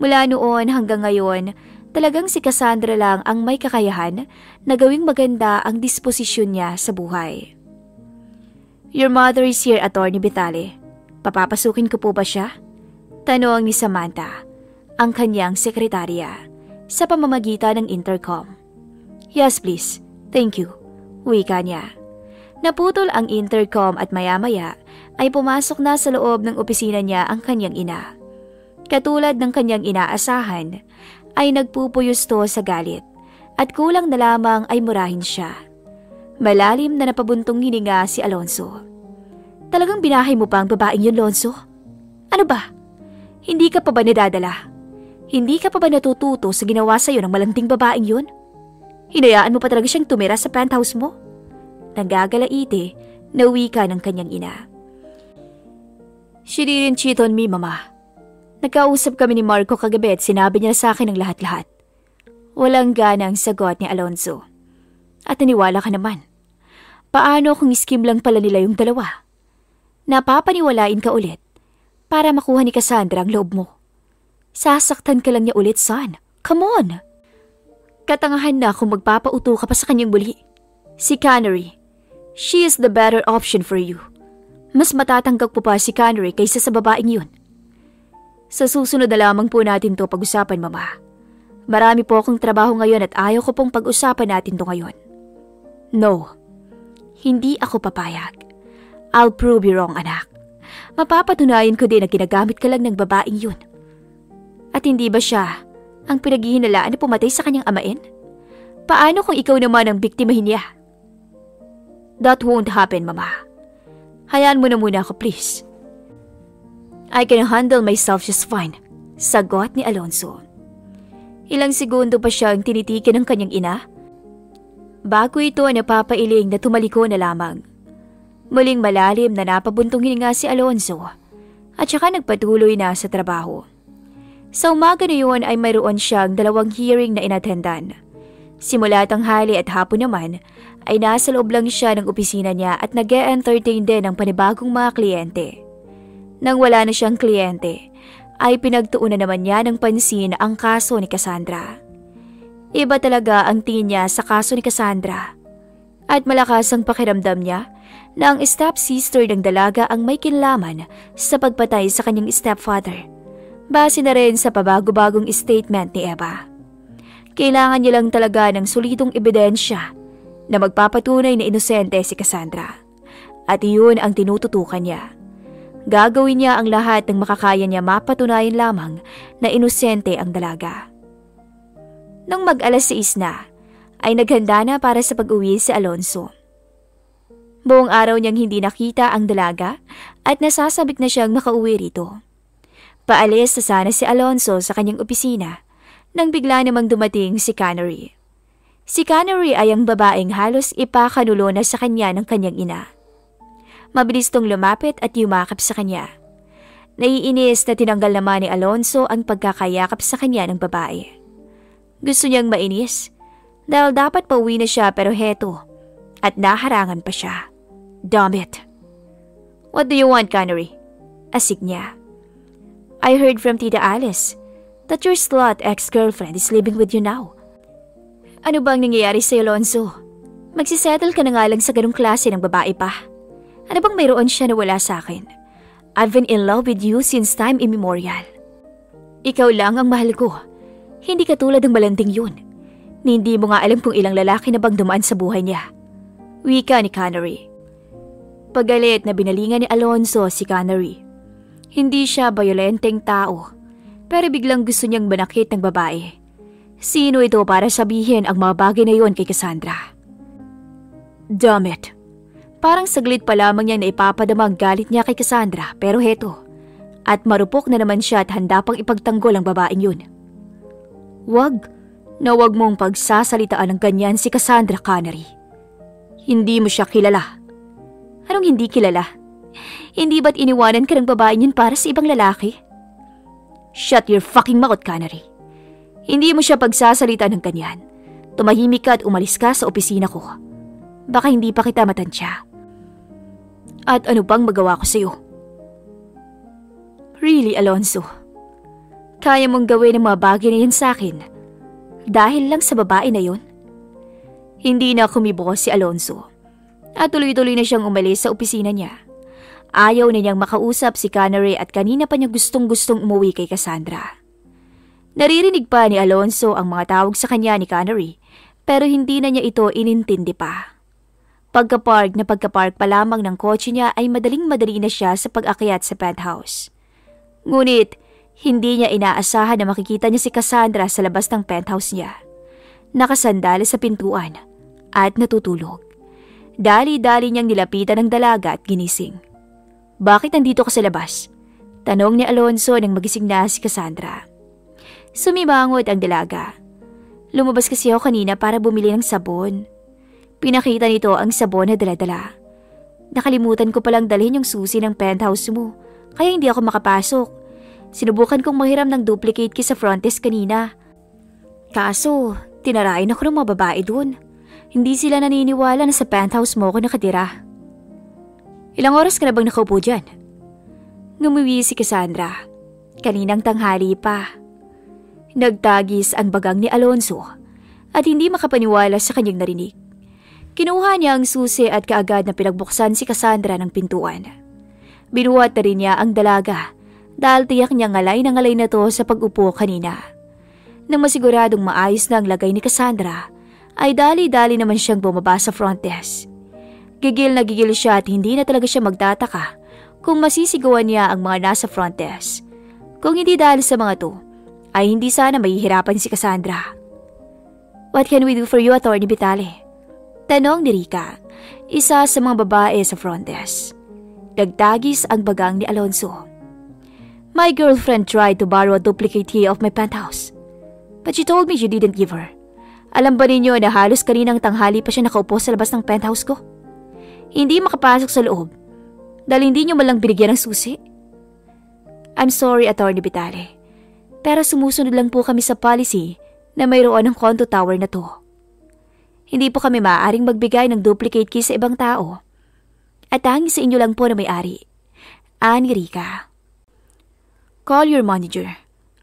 Mula noon hanggang ngayon, talagang si Cassandra lang ang may kakayahan na gawing maganda ang disposisyon niya sa buhay. "Your mother is here, Attorney Vitale. Papapasukin ko po ba siya?" Tanong ni Samantha, ang kanyang sekretarya, sa pamamagitan ng intercom. "Yes, please. Thank you," wika niya. Naputol ang intercom at maya-maya ay pumasok na sa loob ng opisina niya ang kanyang ina. Katulad ng kanyang inaasahan, ay nagpupuyusto sa galit at kulang na lamang ay murahin siya. Malalim na napabuntong hininga si Alonzo. "Talagang binahay mo pa ang babaeng yun, Lonzo? Ano ba? Hindi ka pa ba nadadala? Hindi ka pa ba natututo sa ginawa sa'yo ng malanding babaeng yun? Hinayaan mo pa talaga siyang tumira sa penthouse mo?" Nagagalaite na wika ng kanyang ina. "She didn't cheat on me, Mama. Nagkausap kami ni Marco kagabi at sinabi niya sa akin ang lahat-lahat." Walang ganang sagot ni Alonzo. "At naniwala ka naman. Paano kung scheme lang pala nila yung dalawa? Napapaniwalain ka ulit para makuha ni Cassandra ang loob mo. Sasaktan ka lang niya ulit, son. Come on! Katangahan na kung magpapauto ka pa sa kanyang muli. Si Canary, she is the better option for you. Mas matatanggap po pa si Canary kaysa sa babaeng yun. Sa susunod na lamang po natin to pag-usapan, Mama. Marami po akong trabaho ngayon at ayaw ko pong pag-usapan natin to ngayon." "No, hindi ako papayag. I'll prove you wrong, anak. Mapapatunayan ko din na ginagamit ka lang ng babaeng yun. At hindi ba siya ang pinaghihinalaan na pumatay sa kanyang amain? Paano kung ikaw naman ang biktimahin niya?" "That won't happen, Mama. Hayaan mo na muna ako, please. I can handle myself just fine," sagot ni Alonzo. Ilang segundo pa siyang tinitikin ng kanyang ina bago ito napapailing na tumaliko na lamang. Muling malalim na napabuntong hininga si Alonzo at saka nagpatuloy na sa trabaho. Sa umaga na yun ay mayroon siyang 2 hearing na inattendan. Simula tanghali at hapon naman ay nasa loob lang siya ng opisina niya at nag-e-entertain din ng panibagong mga kliyente. Nang wala na siyang kliyente, ay pinagtuunan naman niya ng pansin ang kaso ni Cassandra. Iba talaga ang tingin niya sa kaso ni Cassandra. At malakas ang pakiramdam niya na ang stepsister ng dalaga ang may kinalaman sa pagpatay sa kanyang stepfather. Base na rin sa pabago-bagong statement ni Eva. Kailangan niya lang talaga ng solidong ebidensya na magpapatunay na inosente si Cassandra. At iyon ang tinututukan niya. Gagawin niya ang lahat ng makakaya niya mapatunayan lamang na inosente ang dalaga. Nang mag-alas 6 na, ay naghanda na para sa pag-uwi si Alonzo. Buong araw niyang hindi nakita ang dalaga at nasasabik na siyang makauwi rito. Paalis na sana si Alonzo sa kanyang opisina nang bigla namang dumating si Canary. Si Canary ay ang babaeng halos ipakanulo na sa kanya ng kanyang ina. Mabilis tong lumapit at yumakap sa kanya. Naiinis na tinanggal naman ni Alonzo ang pagkakayakap sa kanya ng babae. Gusto niyang mainis dahil dapat pauwi na siya pero heto at naharangan pa siya. Damn it! "What do you want, Canary?" Asig niya. "I heard from Tita Alice that your slut ex-girlfriend is living with you now. Ano bang nangyayari sa Alonzo? Magsisettle ka na nga lang sa ganung klase ng babae pa. Ano bang mayroon siya na wala sa akin? I've been in love with you since time immemorial. Ikaw lang ang mahal ko. Hindi katulad ng malanding yun. Hindi mo nga alam kung ilang lalaki na bang dumaan sa buhay niya." Wika ni Canary. Pagalit na binalingan ni Alonzo si Canary. Hindi siya bayolenteng tao, pero biglang gusto niyang manakit ng babae. Sino ito para sabihin ang mga bagay na yon kay Cassandra? Damn it! Parang saglit pa lamang niya na ipapadama ang galit niya kay Cassandra, pero heto. At marupok na naman siya at handa pang ipagtanggol ang babaeng yun. Wag mong pagsasalitaan ng ganyan si Cassandra, Canary. Hindi mo siya kilala. Anong hindi kilala? Hindi ba't iniwanan ka ng babaeng yun para sa ibang lalaki? Shut your fucking mouth, Canary. Hindi mo siya pagsasalitaan ng ganyan. Tumahimik ka at umalis ka sa opisina ko. Baka hindi pa kita matansya. At ano bang magawa ko sa'yo? Really, Alonso? Kaya mong gawin ang mga bagay na yan sa akin dahil lang sa babae na yun? Hindi na kumibo si Alonso at tuloy-tuloy na siyang umalis sa opisina niya. Ayaw na niyang makausap si Canary at kanina pa niya gustong-gustong umuwi kay Cassandra. Naririnig pa ni Alonso ang mga tawag sa kanya ni Canary pero hindi na niya ito inintindi pa. Pagkapark pa lamang ng kotse niya ay madaling-madali na siya sa pag-akyat sa penthouse. Ngunit hindi niya inaasahan na makikita niya si Cassandra sa labas ng penthouse niya. Nakasandali sa pintuan at natutulog. Dali-dali niyang nilapitan ng dalaga at ginising. "Bakit nandito ka sa labas?" tanong ni Alonso nang magising na si Cassandra. Sumimangot ang dalaga. "Lumabas kasi ako kanina para bumili ng sabon." Pinakita nito ang sabon na dala-dala. "Nakalimutan ko palang dalhin yung susi ng penthouse mo, kaya hindi ako makapasok. Sinubukan kong mahiram ng duplicate key sa front desk kanina. Kaso, tinarayan ako ng mga babae dun. Hindi sila naniniwala na sa penthouse mo ako nakatira." "Ilang oras ka na bang nakaupo dyan?" Ngumuwi si Cassandra. Kaninang tanghali pa. Nagtagis ang bagang ni Alonso at hindi makapaniwala sa kanyang narinig. Kinuha niya ang susi at kaagad na pinagbuksan si Cassandra ng pintuan. Binuhat na rin niya ang dalaga dahil tiyak niya ngalay na to sa pag-upo kanina. Nang masiguradong maayos na ang lagay ni Cassandra, ay dali-dali naman siyang bumaba sa front desk. Gigil na gigil siya at hindi na talaga siya magtataka kung masisigawan niya ang mga nasa front desk. Kung hindi dahil sa mga to, ay hindi sana mahihirapan si Cassandra. "What can we do for you, Atty. Vitale?" tanong ni Rica, isa sa mga babae sa front desk. Nagtagis ang bagang ni Alonso. "My girlfriend tried to borrow a duplicate key of my penthouse, but she told me you didn't give her. Alam ba ninyo na halos kaninang tanghali pa siya nakaupo sa labas ng penthouse ko? Hindi makapasok sa loob dahil hindi nyo malang binigyan ng susi." "I'm sorry, Atty. Vitale, pero sumusunod lang po kami sa policy na mayroon ng condo tower na to. Hindi po kami maaaring magbigay ng duplicate key sa ibang tao. At hangin sa inyo lang po na may-ari," ani Rica. "Call your manager.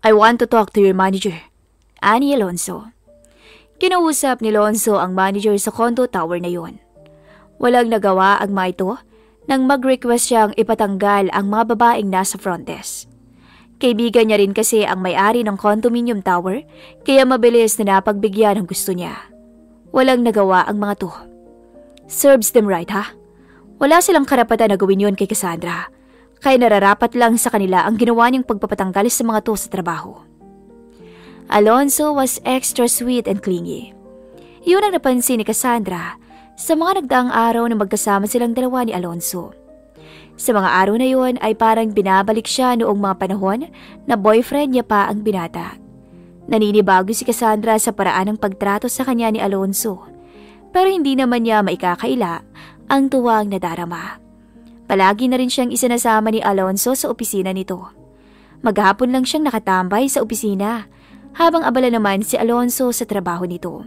I want to talk to your manager," ani Alonso. Kinausap ni Alonso ang manager sa condo tower na yon. Walang nagawa ang mga ito nang mag-request siyang ipatanggal ang mga babaeng nasa front desk. Kaibigan niya rin kasi ang may-ari ng condominium tower kaya mabilis na napagbigyan ang gusto niya. Walang nagawa ang mga to. Serves them right, ha? Wala silang karapatan na gawin yun kay Cassandra, kaya nararapat lang sa kanila ang ginawa niyang pagpapatanggal sa mga to sa trabaho. Alonso was extra sweet and clingy. Yun ang napansin ni Cassandra sa mga nagdaang araw na magkasama silang dalawa ni Alonso. Sa mga araw na yun ay parang binabalik siya noong mga panahon na boyfriend niya pa ang binata. Naninibago si Cassandra sa paraan ng pagtrato sa kanya ni Alonso, pero hindi naman niya maikakaila ang tuwang nadarama. Palagi na rin siyang isinasama ni Alonso sa opisina nito. Maghapon lang siyang nakatambay sa opisina, habang abala naman si Alonso sa trabaho nito.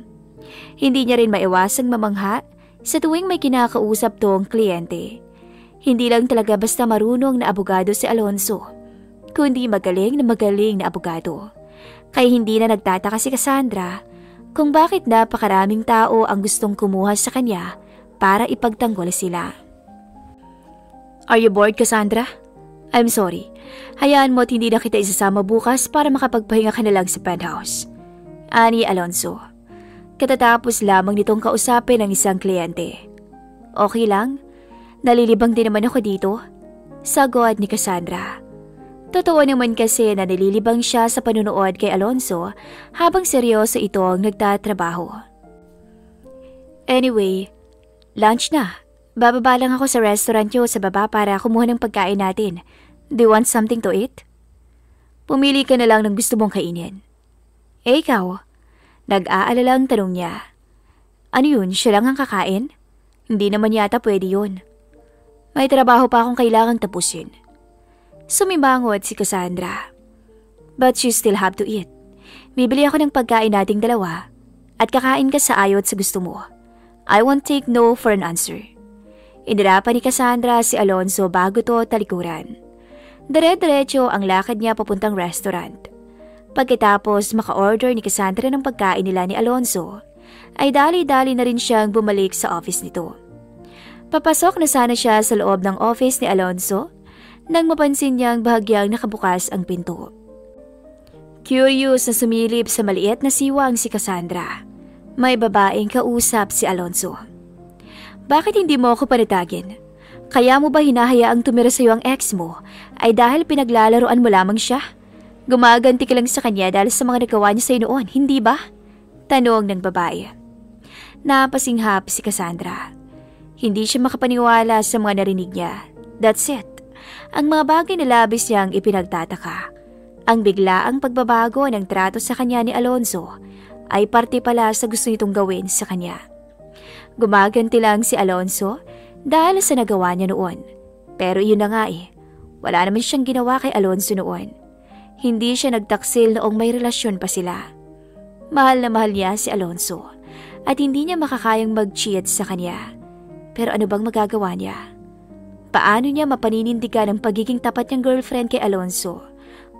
Hindi niya rin maiwasang mamangha sa tuwing may kinakausap tong kliyente. Hindi lang talaga basta marunong na abogado si Alonso, kundi magaling na abogado. Kaya hindi na nagtataka si Cassandra kung bakit napakaraming tao ang gustong kumuha sa kanya para ipagtanggol sila. "Are you bored, Cassandra? I'm sorry. Hayaan mo at hindi na kita isasama bukas para makapagpahinga ka na lang sa penthouse," ani Alonso. Katatapos lamang nitong kausapin ang isang kliyente. "Okay lang? Nalilibang din naman ako dito," sagot ni Cassandra. Totoo naman kasi na nalilibang siya sa panunood kay Alonso habang seryoso itong nagtatrabaho. "Anyway, lunch na. Bababa lang ako sa restaurant nyo sa baba para kumuha ng pagkain natin. Do you want something to eat?" "Pumili ka na lang ng gusto mong kainin." "Eh ikaw?" Nag-aalalang tanong niya. "Ano yun, siya lang ang kakain? Hindi naman yata pwede yun. May trabaho pa akong kailangang tapusin." Sumimangot si Cassandra. "But you still have to eat. Bibili ako ng pagkain nating dalawa at kakain ka sa ayot sa gusto mo. I won't take no for an answer." Inirapan ni Cassandra si Alonso bago to talikuran. Dire-diretso ang lakad niya papuntang restaurant. Pagkatapos maka-order ni Cassandra ng pagkain nila ni Alonzo, ay dali-dali na rin siyang bumalik sa office nito. Papasok na sana siya sa loob ng office ni Alonzo nang mapansin niyang bahagyang nakabukas ang pinto. Curious na sumilip sa maliit na siwang si Cassandra. May babaeng kausap si Alonzo. Bakit hindi mo ako panatagin? Kaya mo ba hinahayaang tumira sa iyo ang ex mo ay dahil pinaglalaroan mo lamang siya? Gumaganti ka lang sa kanya dahil sa mga nagawa niya sa iyo noon, hindi ba? Tanong ng babae. Napasinghap si Cassandra. Hindi siya makapaniwala sa mga narinig niya. That's it. Ang mga bagay na labis niyang ipinagtataka. Ang biglaang pagbabago ng trato sa kanya ni Alonzo ay parte pala sa gusto nitong gawin sa kanya. Gumaganti lang si Alonzo dahil sa nagawa niya noon. Pero yun na nga wala naman siyang ginawa kay Alonzo noon. Hindi siya nagtaksil noong may relasyon pa sila. Mahal na mahal niya si Alonzo at hindi niya makakayang mag-cheat sa kanya. Pero ano bang magagawa niya? Paano niya mapaninindigan ang pagiging tapat niyang girlfriend kay Alonzo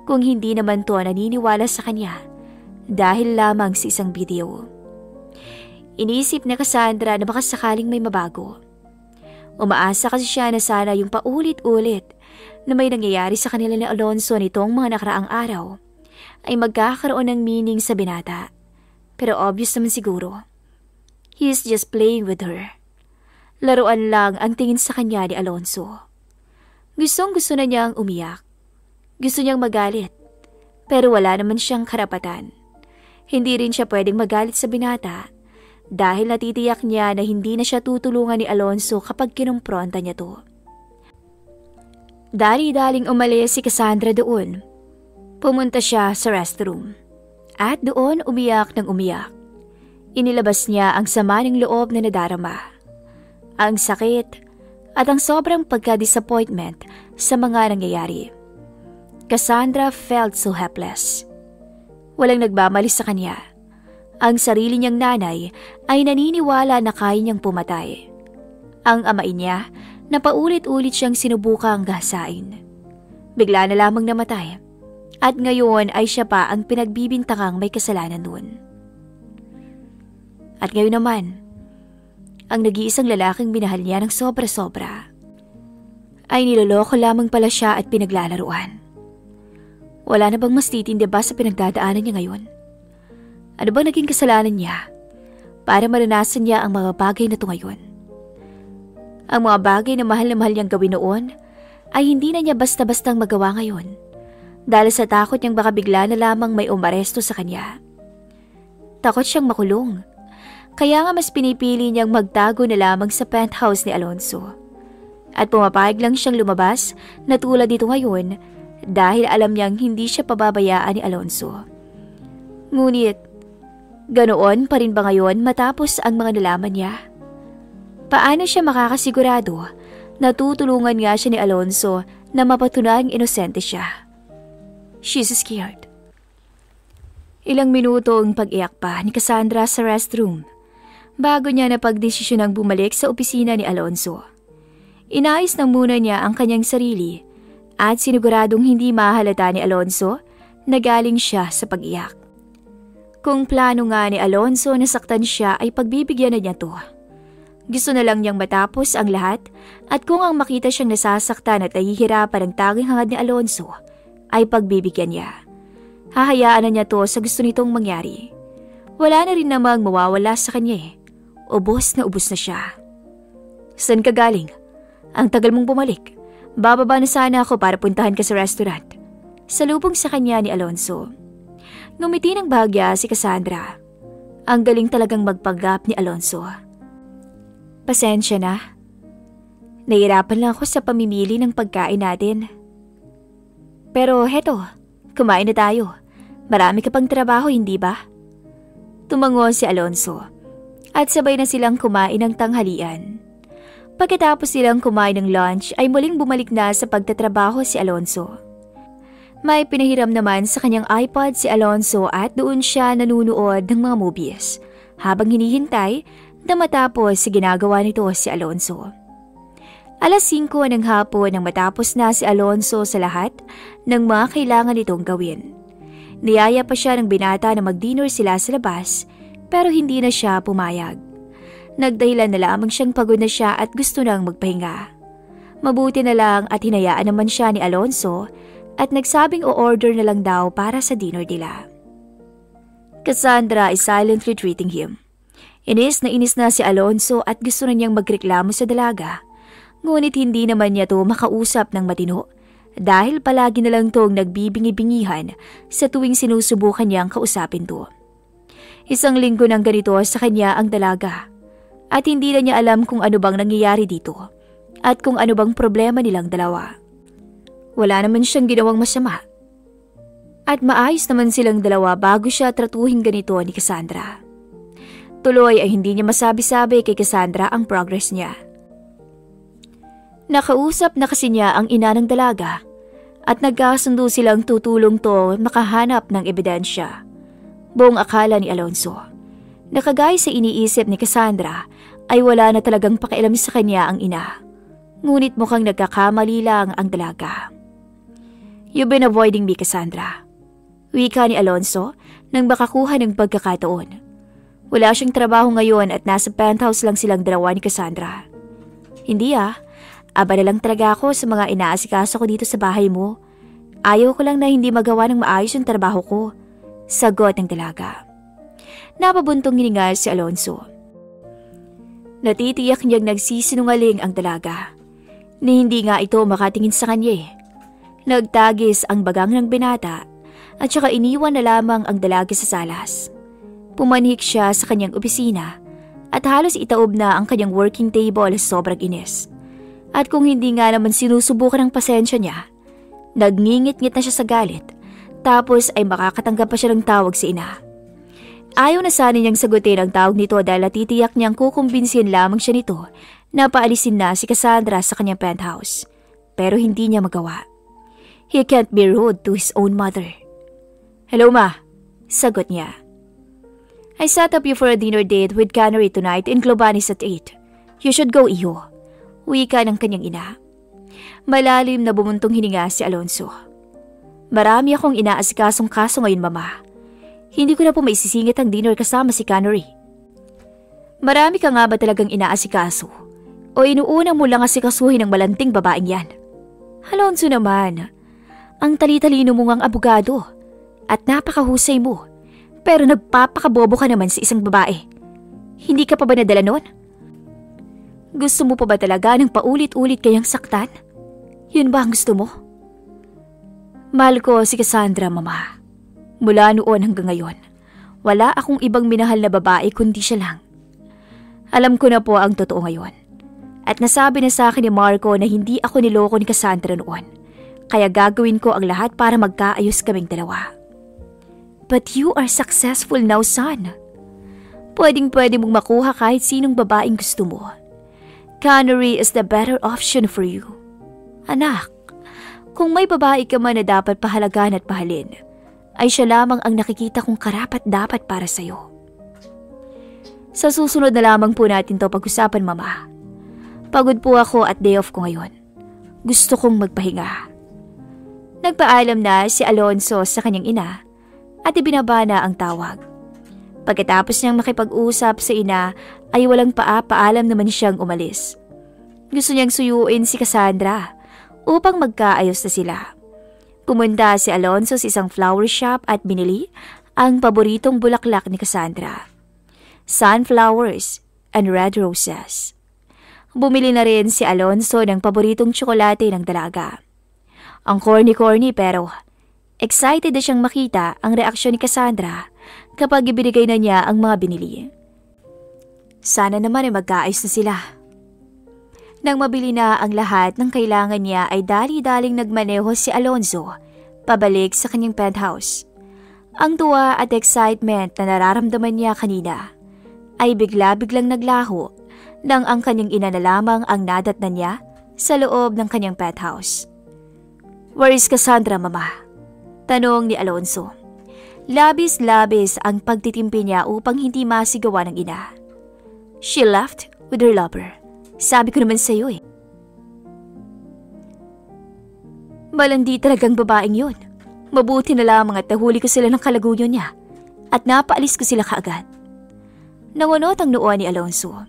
kung hindi naman to naniniwala sa kanya dahil lamang sa isang video? Inisip na Cassandra na baka sakaling may mabago. Umaasa kasi siya na sana yung paulit-ulit na may nangyayari sa kanila ni Alonzo nitong mga nakaraang araw ay magkakaroon ng meaning sa binata. Pero obvious naman siguro. He's just playing with her. Laruan lang ang tingin sa kanya ni Alonzo. Gustong-gusto na niyang umiyak. Gusto niyang magalit. Pero wala naman siyang karapatan. Hindi rin siya pwedeng magalit sa binata dahil natitiyak niya na hindi na siya tutulungan ni Alonzo kapag kinumpronta niya to. Dali-daling umalis si Cassandra doon. Pumunta siya sa restroom. At doon umiyak ng umiyak. Inilabas niya ang sama ng loob na nadarama. Ang sakit at ang sobrang pagka-disappointment sa mga nangyayari. Cassandra felt so helpless. Walang nagmamalis sa kanya. Ang sarili niyang nanay ay naniniwala na kaya niyang pumatay. Ang amain niya na paulit-ulit siyang sinubukang gahasain. Bigla na lamang namatay. At ngayon ay siya pa ang pinagbibintangang may kasalanan nun. At ngayon naman, ang nag-iisang lalaking minahal niya ng sobra-sobra ay niloloko lamang pala siya at pinaglalaruan. Wala na bang mas titindi ba sa pinagdadaanan niya ngayon? Ano bang naging kasalanan niya para maranasan niya ang mga bagay na ito ngayon? Ang mga bagay na mahal niyang gawin noon ay hindi na niya basta-bastang magawa ngayon dahil sa takot niyang baka bigla na lamang may umaresto sa kanya. Takot siyang makulong. Kaya nga mas pinipili niyang magtago na lamang sa penthouse ni Alonzo. At pumapayag lang siyang lumabas na tulad dito ngayon dahil alam niyang hindi siya pababayaan ni Alonzo. Ngunit, ganoon pa rin ba ngayon matapos ang mga nalaman niya? Paano siya makakasigurado na tutulungan nga siya ni Alonzo na mapatunayang inosente siya? She's scared. Ilang minuto ang pag-iyak pa ni Cassandra sa restroom bago niya napagdesisyonang bumalik sa opisina ni Alonzo. Inayos na muna niya ang kanyang sarili at siniguradong hindi mahalata ni Alonzo na galing siya sa pag-iyak. Kung plano nga ni Alonzo na saktan siya ay pagbibigyan na niya to. Gusto na lang niyang matapos ang lahat at kung ang makita siyang nasasaktan at nahihirapan ang tanging hangad ni Alonzo ay pagbibigyan niya. Hahayaan na niya to sa gusto nitong mangyari. Wala na rin namang mawawala sa kanya Ubos na siya. Saan ka galing? Ang tagal mong bumalik. Bababa na sana ako para puntahan ka sa restaurant. Salubong sa kanya ni Alonzo. Ngumiti ng bahagya si Cassandra. Ang galing talagang magpanggap ni Alonzo. Pasensya na. Nahihirapan lang ako sa pamimili ng pagkain natin. Pero heto, kumain na tayo. Marami ka pang trabaho, hindi ba? Tumango si Alonzo at sabay na silang kumain ng tanghalian. Pagkatapos silang kumain ng lunch ay muling bumalik na sa pagtatrabaho si Alonzo. May pinahiram naman sa kanyang iPod si Alonzo at doon siya nanunood ng mga movies habang hinihintay na matapos si ginagawa nito si Alonzo. 5:00 ng hapon nang matapos na si Alonzo sa lahat ng mga kailangan nitong gawin. Niyaya pa siya ng binata na mag-dinner sila sa labas pero hindi na siya pumayag. Nagdahilan na lamang siyang pagod na siya at gusto nang magpahinga. Mabuti na lang at hinayaan naman siya ni Alonzo at nagsabing o-order na lang daw para sa dinner nila. Cassandra is silently treating him. Inis na si Alonzo at gusto na niyang magreklamo sa dalaga. Ngunit hindi naman niya to makausap ng matino dahil palagi na lang tong nagbibingi-bingihan sa tuwing sinusubukan niyang kausapin to. 1 linggo nang ganito sa kanya ang dalaga at hindi na niya alam kung ano bang nangyayari dito at kung ano bang problema nilang dalawa. Wala naman siyang ginawang masama at maayos naman silang dalawa bago siya tratuhin ganito ni Cassandra. Tuloy ay hindi niya masabi-sabi kay Cassandra ang progress niya. Nakausap na kasi niya ang ina ng dalaga at nagkasundo silang tutulong to makahanap ng ebidensya. Buong akala ni Alonzo, nakagaya sa iniisip ni Cassandra ay wala na talagang pakialam sa kanya ang ina. Ngunit mukhang nagkakamali lang ang dalaga. "You've been avoiding me, Cassandra," wika ni Alonzo nang makakuha ng pagkakataon. Wala siyang trabaho ngayon at nasa penthouse lang silang dalawa ni Cassandra. "Hindi abala lang talaga ako sa mga inaasikaso ko dito sa bahay mo. Ayaw ko lang na hindi magawa ng maayos yung trabaho ko," sagot ng dalaga. Napabuntong hininga si Alonzo. Natitiyak niyang nagsisinungaling ang dalaga, ni hindi nga ito makatingin sa kanya. Nagtagis ang bagang ng binata at saka iniwan na lamang ang dalaga sa salas. Pumanhik siya sa kanyang opisina at halos itaob na ang kanyang working table sa sobrang inis. At kung hindi nga naman sinusubukan ang pasensya niya, nagngingit-ngit na siya sa galit, tapos ay makakatanggap pa siya ng tawag sa ina. Ayaw na sana niyang sagutin ang tawag nito dahil natitiyak niyang kukumbinsin lamang siya nito na paalisin na si Cassandra sa kanyang penthouse. Pero hindi niya magawa. He can't be rude to his own mother. "Hello, Ma," sagot niya. "I set up you for a dinner date with Canary tonight in Globanis at 8. You should go, Iho," wika ng kanyang ina. Malalim na bumuntong hininga si Alonzo. "Marami akong inaasikasong kaso ngayon, Mama. Hindi ko na po maisisingit ang dinner kasama si Canary." "Marami ka nga ba talagang inaasikaso? O inuuna mo lang asikasuhin ng malanting babaeng yan?" "Alonzo naman, ang tali-talino mo ngang abogado at napakahusay mo, pero nagpapakabobo ka naman sa isang babae. Hindi ka pa ba nadala nun? Gusto mo pa ba talaga ng paulit-ulit kayang saktan? Yun ba ang gusto mo?" "Mahal ko si Cassandra, Mama. Mula noon hanggang ngayon, wala akong ibang minahal na babae kundi siya lang. Alam ko na po ang totoo ngayon. At nasabi na sa akin ni Marco na hindi ako niloko ni Cassandra noon. Kaya gagawin ko ang lahat para magkaayos kaming dalawa." "But you are successful now, son. Pwedeng-pwede mong makuha kahit sinong babaeng gusto mo. Canary is the better option for you. Anak, kung may babae ka man na dapat pahalagaan at pahalin, ay siya lamang ang nakikita kong karapat-dapat para sa'yo." "Sa susunod na lamang po natin to pag-usapan, Mama. Pagod po ako at day off ko ngayon. Gusto kong magpahinga." Nagpaalam na si Alonzo sa kanyang ina at ibinaba na ang tawag. Pagkatapos niyang makipag-usap sa ina ay walang paalam naman siyang umalis. Gusto niyang suyuin si Cassandra upang magkaayos na sila. Pumunta si Alonzo sa isang flower shop at binili ang paboritong bulaklak ni Cassandra, sunflowers and red roses. Bumili na rin si Alonzo ng paboritong tsokolate ng dalaga. Ang corny-corny pero excited na siyang makita ang reaksyon ni Cassandra kapag ibinigay na niya ang mga binili. Sana naman ay magkaayos na sila. Nang mabili na ang lahat ng kailangan niya ay dali-daling nagmaneho si Alonzo pabalik sa kanyang penthouse. Ang tuwa at excitement na nararamdaman niya kanina ay bigla-biglang naglaho nang ang kanyang ina na lamang ang nadatnan niya sa loob ng kanyang penthouse. "Where is Cassandra, Mama?" tanong ni Alonzo. Labis-labis ang pagtitimpi niya upang hindi masigawan ng ina. "She left with her lover. Sabi ko naman sa iyo eh." Malandi talagang babaeng yun. Mabuti na lamang at nahuli ko sila ng kalaguyo niya at napaalis ko sila kaagad. Nangunot ang noo ni Alonso.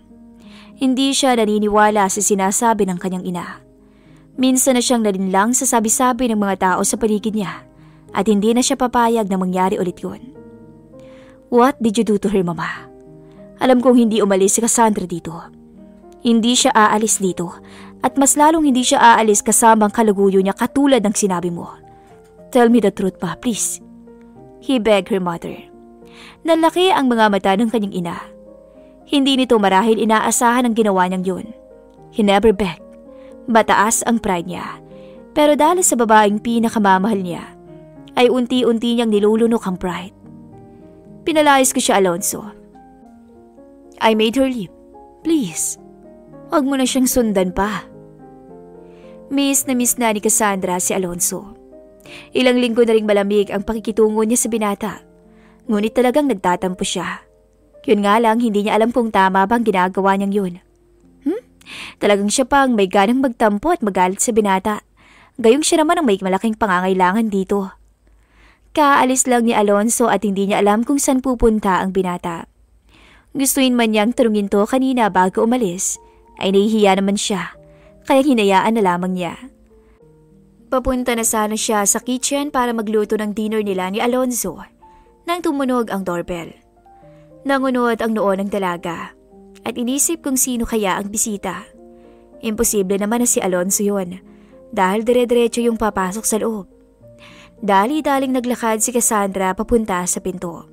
Hindi siya naniniwala sa sinasabi ng kanyang ina. Minsan na siyang nalinlang sa sabi-sabi ng mga tao sa paligid niya at hindi na siya papayag na mangyari ulit yun. What did you do to her, Mama? Alam kong hindi umalis si Cassandra dito. Hindi siya aalis dito at mas lalong hindi siya aalis kasama ang kalaguyo niya katulad ng sinabi mo. Tell me the truth pa, please. He begged her mother. Nalaki ang mga mata ng kanyang ina. Hindi nito marahil inaasahan ang ginawa niyang yun. He never begged. Mataas ang pride niya. Pero dahil sa babaeng pinakamamahal niya, ay unti-unti niyang nilulunok ang pride. Pinalayas ko siya, Alonso. I made her leave. Please. Huwag mo na siyang sundan pa. Miss na ni Cassandra si Alonso. Ilang linggo na ring malamig ang pakikitungo niya sa binata. Ngunit talagang nagtatampo siya. Yun nga lang, hindi niya alam kung tama bang ginagawa niyang yun. Talagang siya pang may ganang magtampo at magalit sa binata. Gayong siya naman ang may malaking pangangailangan dito. Kaalis lang ni Alonso at hindi niya alam kung saan pupunta ang binata. Gustuin man niyang tanungin to kanina bago umalis, ay nahihiya naman siya, kaya hinayaan na lamang niya. Papunta na sana siya sa kitchen para magluto ng dinner nila ni Alonso nang tumunog ang doorbell. Nangunod ang noo ng dalaga at inisip kung sino kaya ang bisita. Imposible naman na si Alonso yun dahil dire-diretso yung papasok sa loob. Dali-daling naglakad si Cassandra papunta sa pinto.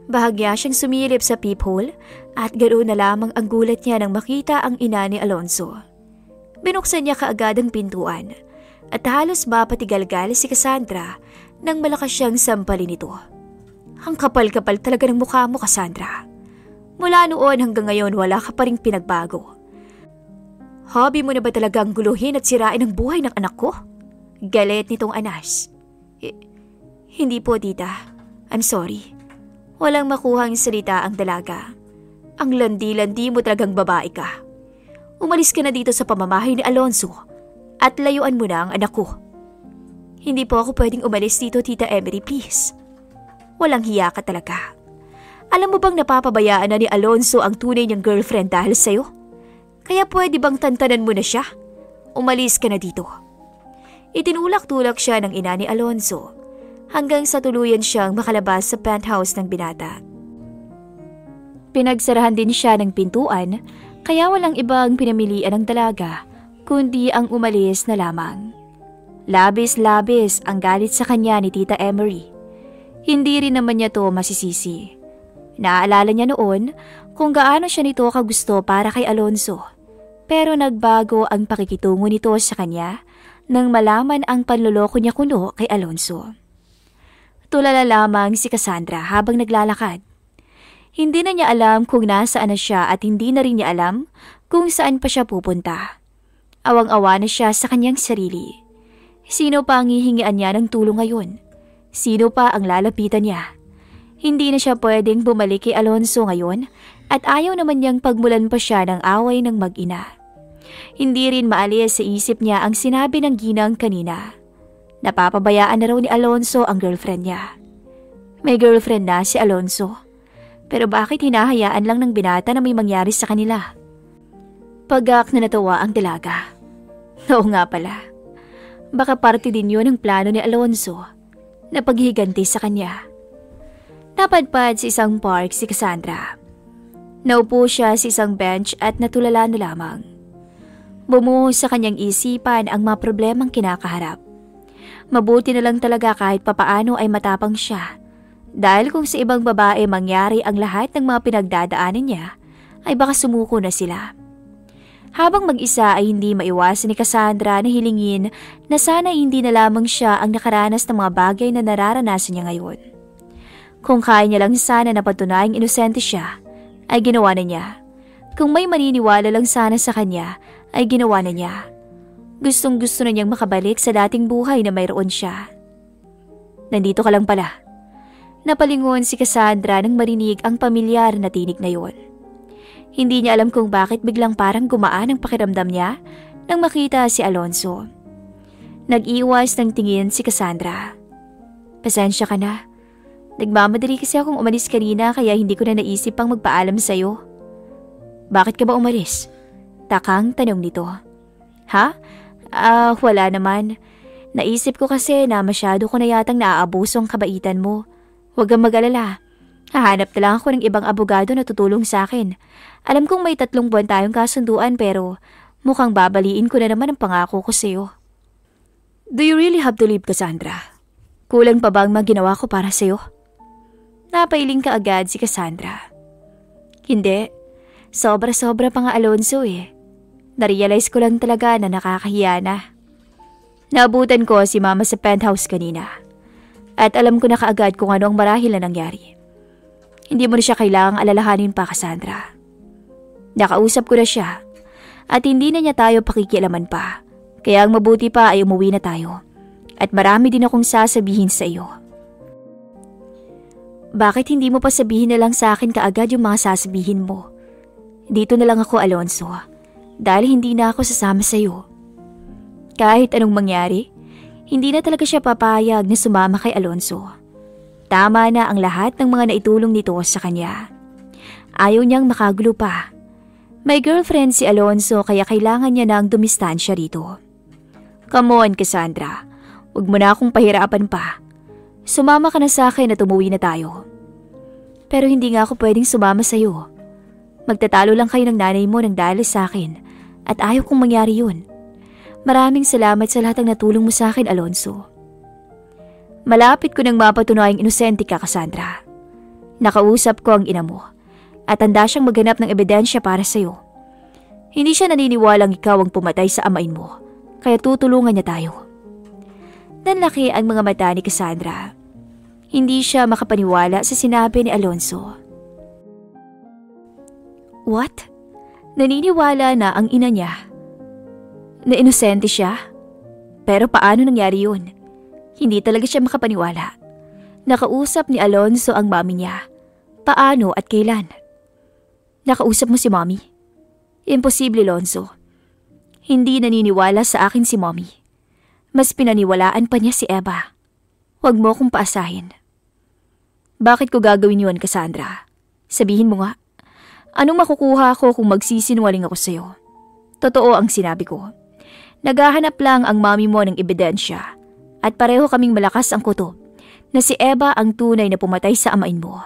Bahagya siyang sumilip sa peephole at ganoon na lamang ang gulat niya nang makita ang ina ni Alonso. Binuksan niya kaagad ang pintuan at halos mapatigalgal si Cassandra nang malakas siyang sampalin ito. Ang kapal-kapal talaga ng mukha mo, Cassandra. Mula noon hanggang ngayon wala ka pa ring pinagbago. Hobby mo na ba talagang guluhin at sirain ang buhay ng anak ko? Galit nitong Anas. Hindi po, tita. I'm sorry. Walang makuhang salita ang dalaga. Ang landi-landi mo talagang babae ka. Umalis ka na dito sa pamamahay ni Alonso at layuan mo na ang anak ko. Hindi po ako pwedeng umalis dito, Tita Emery, please. Walang hiya ka talaga. Alam mo bang napapabayaan na ni Alonso ang tunay niyang girlfriend dahil sa'yo? Kaya pwede bang tantanan mo na siya? Umalis ka na dito. Itinulak-tulak siya ng ina ni Alonso hanggang sa tuluyan siyang makalabas sa penthouse ng binata. Pinagsarahan din siya ng pintuan kaya walang ibang pinamilian ng dalaga kundi ang umalis na lamang. Labis-labis ang galit sa kanya ni Tita Emery. Hindi rin naman niya to masisisi. Naaalala niya noon kung gaano siya nito kagusto para kay Alonso. Pero nagbago ang pakikitungo nito sa kanya nang malaman ang panloloko niya kuno kay Alonso. Tulala lamang si Cassandra habang naglalakad. Hindi na niya alam kung nasaan na siya at hindi na rin niya alam kung saan pa siya pupunta. Awang-awa na siya sa kanyang sarili. Sino pa ang hihingian niya ng tulong ngayon? Sino pa ang lalapitan niya? Hindi na siya pwedeng bumalik kay Alonso ngayon at ayaw naman niyang pagmulan pa siya ng away ng mag-ina. Hindi rin maalis sa isip niya ang sinabi ng ginang kanina. Napapabayaan na raw ni Alonso ang girlfriend niya. May girlfriend na si Alonso. Pero bakit hinahayaan lang ng binata na may mangyari sa kanila? Pagak na natawa ang dalaga. Oo nga pala. Baka parte din yun ang plano ni Alonso na paghiganti sa kanya. Napadpad sa isang park si Cassandra. Naupo siya sa isang bench at natulala na lamang. Bumuhos sa kanyang isipan ang mga problemang kinakaharap. Mabuti na lang talaga kahit papaano ay matapang siya. Dahil kung sa ibang babae mangyari ang lahat ng mga pinagdadaanan niya, ay baka sumuko na sila. Habang mag-isa ay hindi maiwasan ni Cassandra na hilingin na sana hindi na lamang siya ang nakaranas ng mga bagay na nararanasan niya ngayon. Kung kaya niya lang sana na patunayang inosente siya, ay ginawa na niya. Kung may maniniwala lang sana sa kanya, ay ginawa na niya. Gustong-gusto na niyang makabalik sa dating buhay na mayroon siya. Nandito ka lang pala. Napalingon si Cassandra nang marinig ang pamilyar na tinig na yon. Hindi niya alam kung bakit biglang parang gumaan ang pakiramdam niya nang makita si Alonso. Nag-iwas ng tingin si Cassandra. Pasensya ka na. Nagmamadali kasi akong umalis kanina kaya hindi ko na naisip pang magpaalam sa'yo. Bakit ka ba umalis? Takang tanong nito. Ha? Wala naman. Naisip ko kasi na masyado ko na yatang naaabuso ang kabaitan mo. Huwag kang mag-alala. Hahanap na lang ako ng ibang abogado na tutulong sa akin. Alam kong may 3 buwan tayong kasunduan pero mukhang babaliin ko na naman ang pangako ko sa'yo. Do you really have to leave, Cassandra? Kulang pa ba ang mga ginawa ko para sa'yo? Napailing ka agad si Cassandra. Hindi. Sobra-sobra pa nga Alonso eh. Narealize ko lang talaga na nakakahiya na. Naabutan ko si Mama sa penthouse kanina. At alam ko na kaagad kung ano ang marahil na nangyari. Hindi mo na siya kailangang alalahanin pa, Cassandra. Nakausap ko na siya. At hindi na niya tayo pakikialaman pa. Kaya ang mabuti pa ay umuwi na tayo. At marami din akong sasabihin sa iyo. Bakit hindi mo pa sabihin na lang sa akin kaagad yung mga sasabihin mo? Dito na lang ako, Alonso. Dahil hindi na ako sasama sa iyo. Kahit anong mangyari, hindi na talaga siya papayag na sumama kay Alonso. Tama na ang lahat ng mga naitulong nito sa kanya. Ayaw niyang makagulo pa. May girlfriend si Alonso kaya kailangan niya nang dumistansya rito. Come on, Cassandra. Huwag mo na akong pahirapan pa. Sumama ka na sa akin at umuwi na tayo. Pero hindi nga ako pwedeng sumama sa iyo. Magtatalo lang kayo ng nanay mo nang dahil sa akin at ayaw kong mangyari yun. Maraming salamat sa lahat ng natulong mo sa akin, Alonso. Malapit ko nang mapatunayang inosente ka, Cassandra. Nakausap ko ang ina mo at handa siyang maghanap ng ebidensya para sa iyo. Hindi siya naniniwalang ikaw ang pumatay sa amain mo, kaya tutulungan niya tayo. Nanlaki ang mga mata ni Cassandra. Hindi siya makapaniwala sa sinabi ni Alonso. What? Naniniwala na ang ina niya na inosente siya? Pero paano nangyari yun? Hindi talaga siya makapaniwala. Nakausap ni Alonso ang mami niya. Paano at kailan? Nakausap mo si mommy? Imposible, Alonso. Hindi naniniwala sa akin si mommy. Mas pinaniwalaan pa niya si Eva. Huwag mo akong paasahin. Bakit ko gagawin yun, Cassandra? Sabihin mo nga. Anong makukuha ko kung magsisinungaling ako sa'yo? Totoo ang sinabi ko. Naghahanap lang ang mami mo ng ebidensya at pareho kaming malakas ang kutob na si Eva ang tunay na pumatay sa amain mo.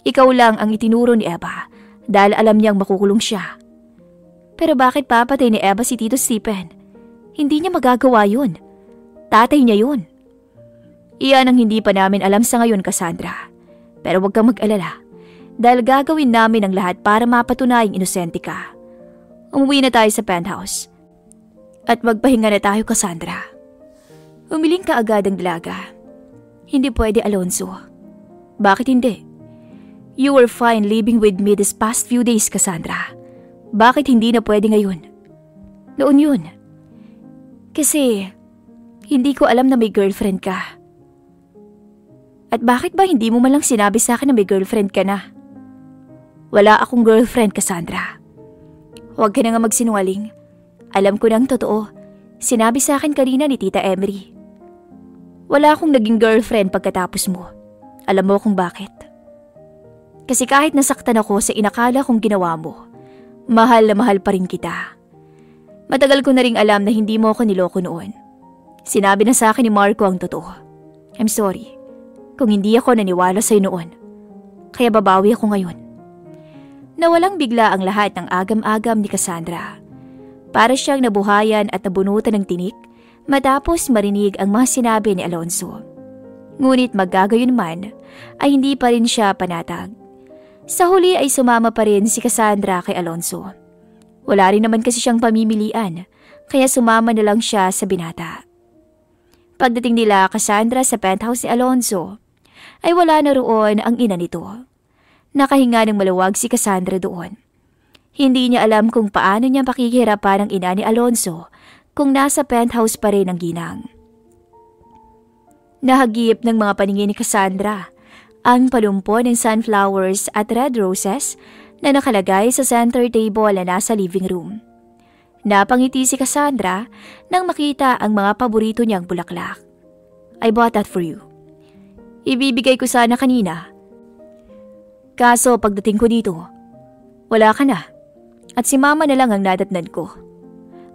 Ikaw lang ang itinuro ni Eva dahil alam niyang makukulong siya. Pero bakit papatay ni Eva si Tito Stephen? Hindi niya magagawa yun. Tatay niya yun. Iyan ang hindi pa namin alam sa ngayon, Cassandra. Pero huwag kang mag-alala. Dahil gagawin namin ang lahat para mapatunayang inosente ka. Umuwi na tayo sa penthouse. At magpahinga na tayo, Cassandra. Umiling ka agad ang dalaga. Hindi pwede, Alonso. Bakit hindi? You were fine living with me this past few days, Cassandra. Bakit hindi na pwede ngayon? Noon yun. Kasi hindi ko alam na may girlfriend ka. At bakit ba hindi mo malang sinabi sa akin na may girlfriend ka na? Wala akong girlfriend, Cassandra. Huwag ka na nga magsinungaling. Alam ko nang totoo. Sinabi sa akin kanina ni Tita Emery. Wala akong naging girlfriend pagkatapos mo. Alam mo kung bakit? Kasi kahit nasaktan ako sa inakala kong ginawa mo, mahal na mahal pa rin kita. Matagal ko na ring alam na hindi mo ako niloko noon. Sinabi na sa akin ni Marco ang totoo. I'm sorry kung hindi ako naniwala sa'yo noon. Kaya babawi ako ngayon. Nawalang bigla ang lahat ng agam-agam ni Cassandra. Para siyang nabuhayan at nabunutan ng tinik matapos marinig ang mga sinabi ni Alonso. Ngunit magagayon man ay hindi pa rin siya panatag. Sa huli ay sumama pa rin si Cassandra kay Alonso. Wala rin naman kasi siyang pamimilian kaya sumama na lang siya sa binata. Pagdating nila Cassandra sa penthouse ni Alonso ay wala na roon ang ina nito. Nakahinga ng maluwag si Cassandra doon. Hindi niya alam kung paano niya pakikihirapan ang ina ni Alonso kung nasa penthouse pa rin ang ginang. Nahagip ng mga paningin ni Cassandra ang palumpo ng sunflowers at red roses na nakalagay sa center table na nasa living room. Napangiti si Cassandra nang makita ang mga paborito niyang bulaklak. I bought that for you. Ibibigay ko sana kanina. Kaso pagdating ko dito, wala ka na. At si mama na lang ang nadatnan ko.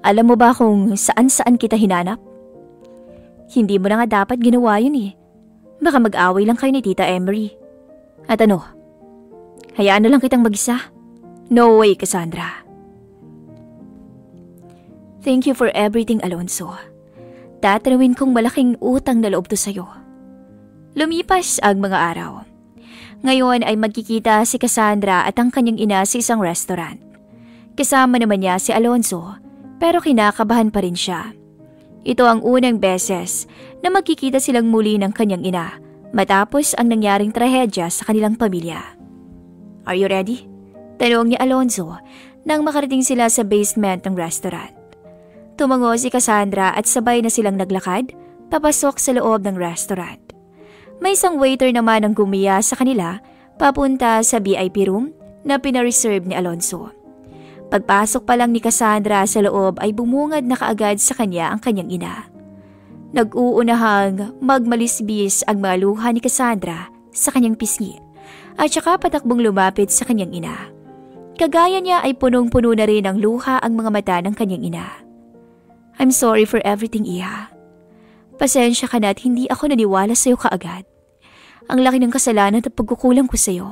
Alam mo ba kung saan-saan kita hinanap? Hindi mo na nga dapat ginawa yun eh. Baka mag-away lang kayo ni Tita Emery. At ano? Hayaan na lang kitang mag-isa? No way, Cassandra. Thank you for everything, Alonso. Tatanawin kong malaking utang na loob to sa'yo. Lumipas ang mga araw. Ngayon ay magkikita si Cassandra at ang kanyang ina sa isang restaurant. Kasama naman niya si Alonso, pero kinakabahan pa rin siya. Ito ang unang beses na magkikita silang muli ng kanyang ina matapos ang nangyaring trahedya sa kanilang pamilya. Are you ready? Tanong ni Alonso nang makarating sila sa basement ng restaurant. Tumango si Cassandra at sabay na silang naglakad papasok sa loob ng restaurant. May isang waiter naman ang gumiya sa kanila papunta sa VIP room na pinareserve ni Alonso. Pagpasok pa lang ni Cassandra sa loob ay bumungad na kaagad sa kanya ang kanyang ina. Nag-uunahang magmalisbis ang mga luha ni Cassandra sa kanyang pisngi at saka patakbong lumapit sa kanyang ina. Kagaya niya ay punong-puno na rin ang luha ang mga mata ng kanyang ina. I'm sorry for everything, Iha. Pasensya ka na at hindi ako naniwala sa'yo kaagad. Ang laki ng kasalanan at pagkukulang ko sa'yo.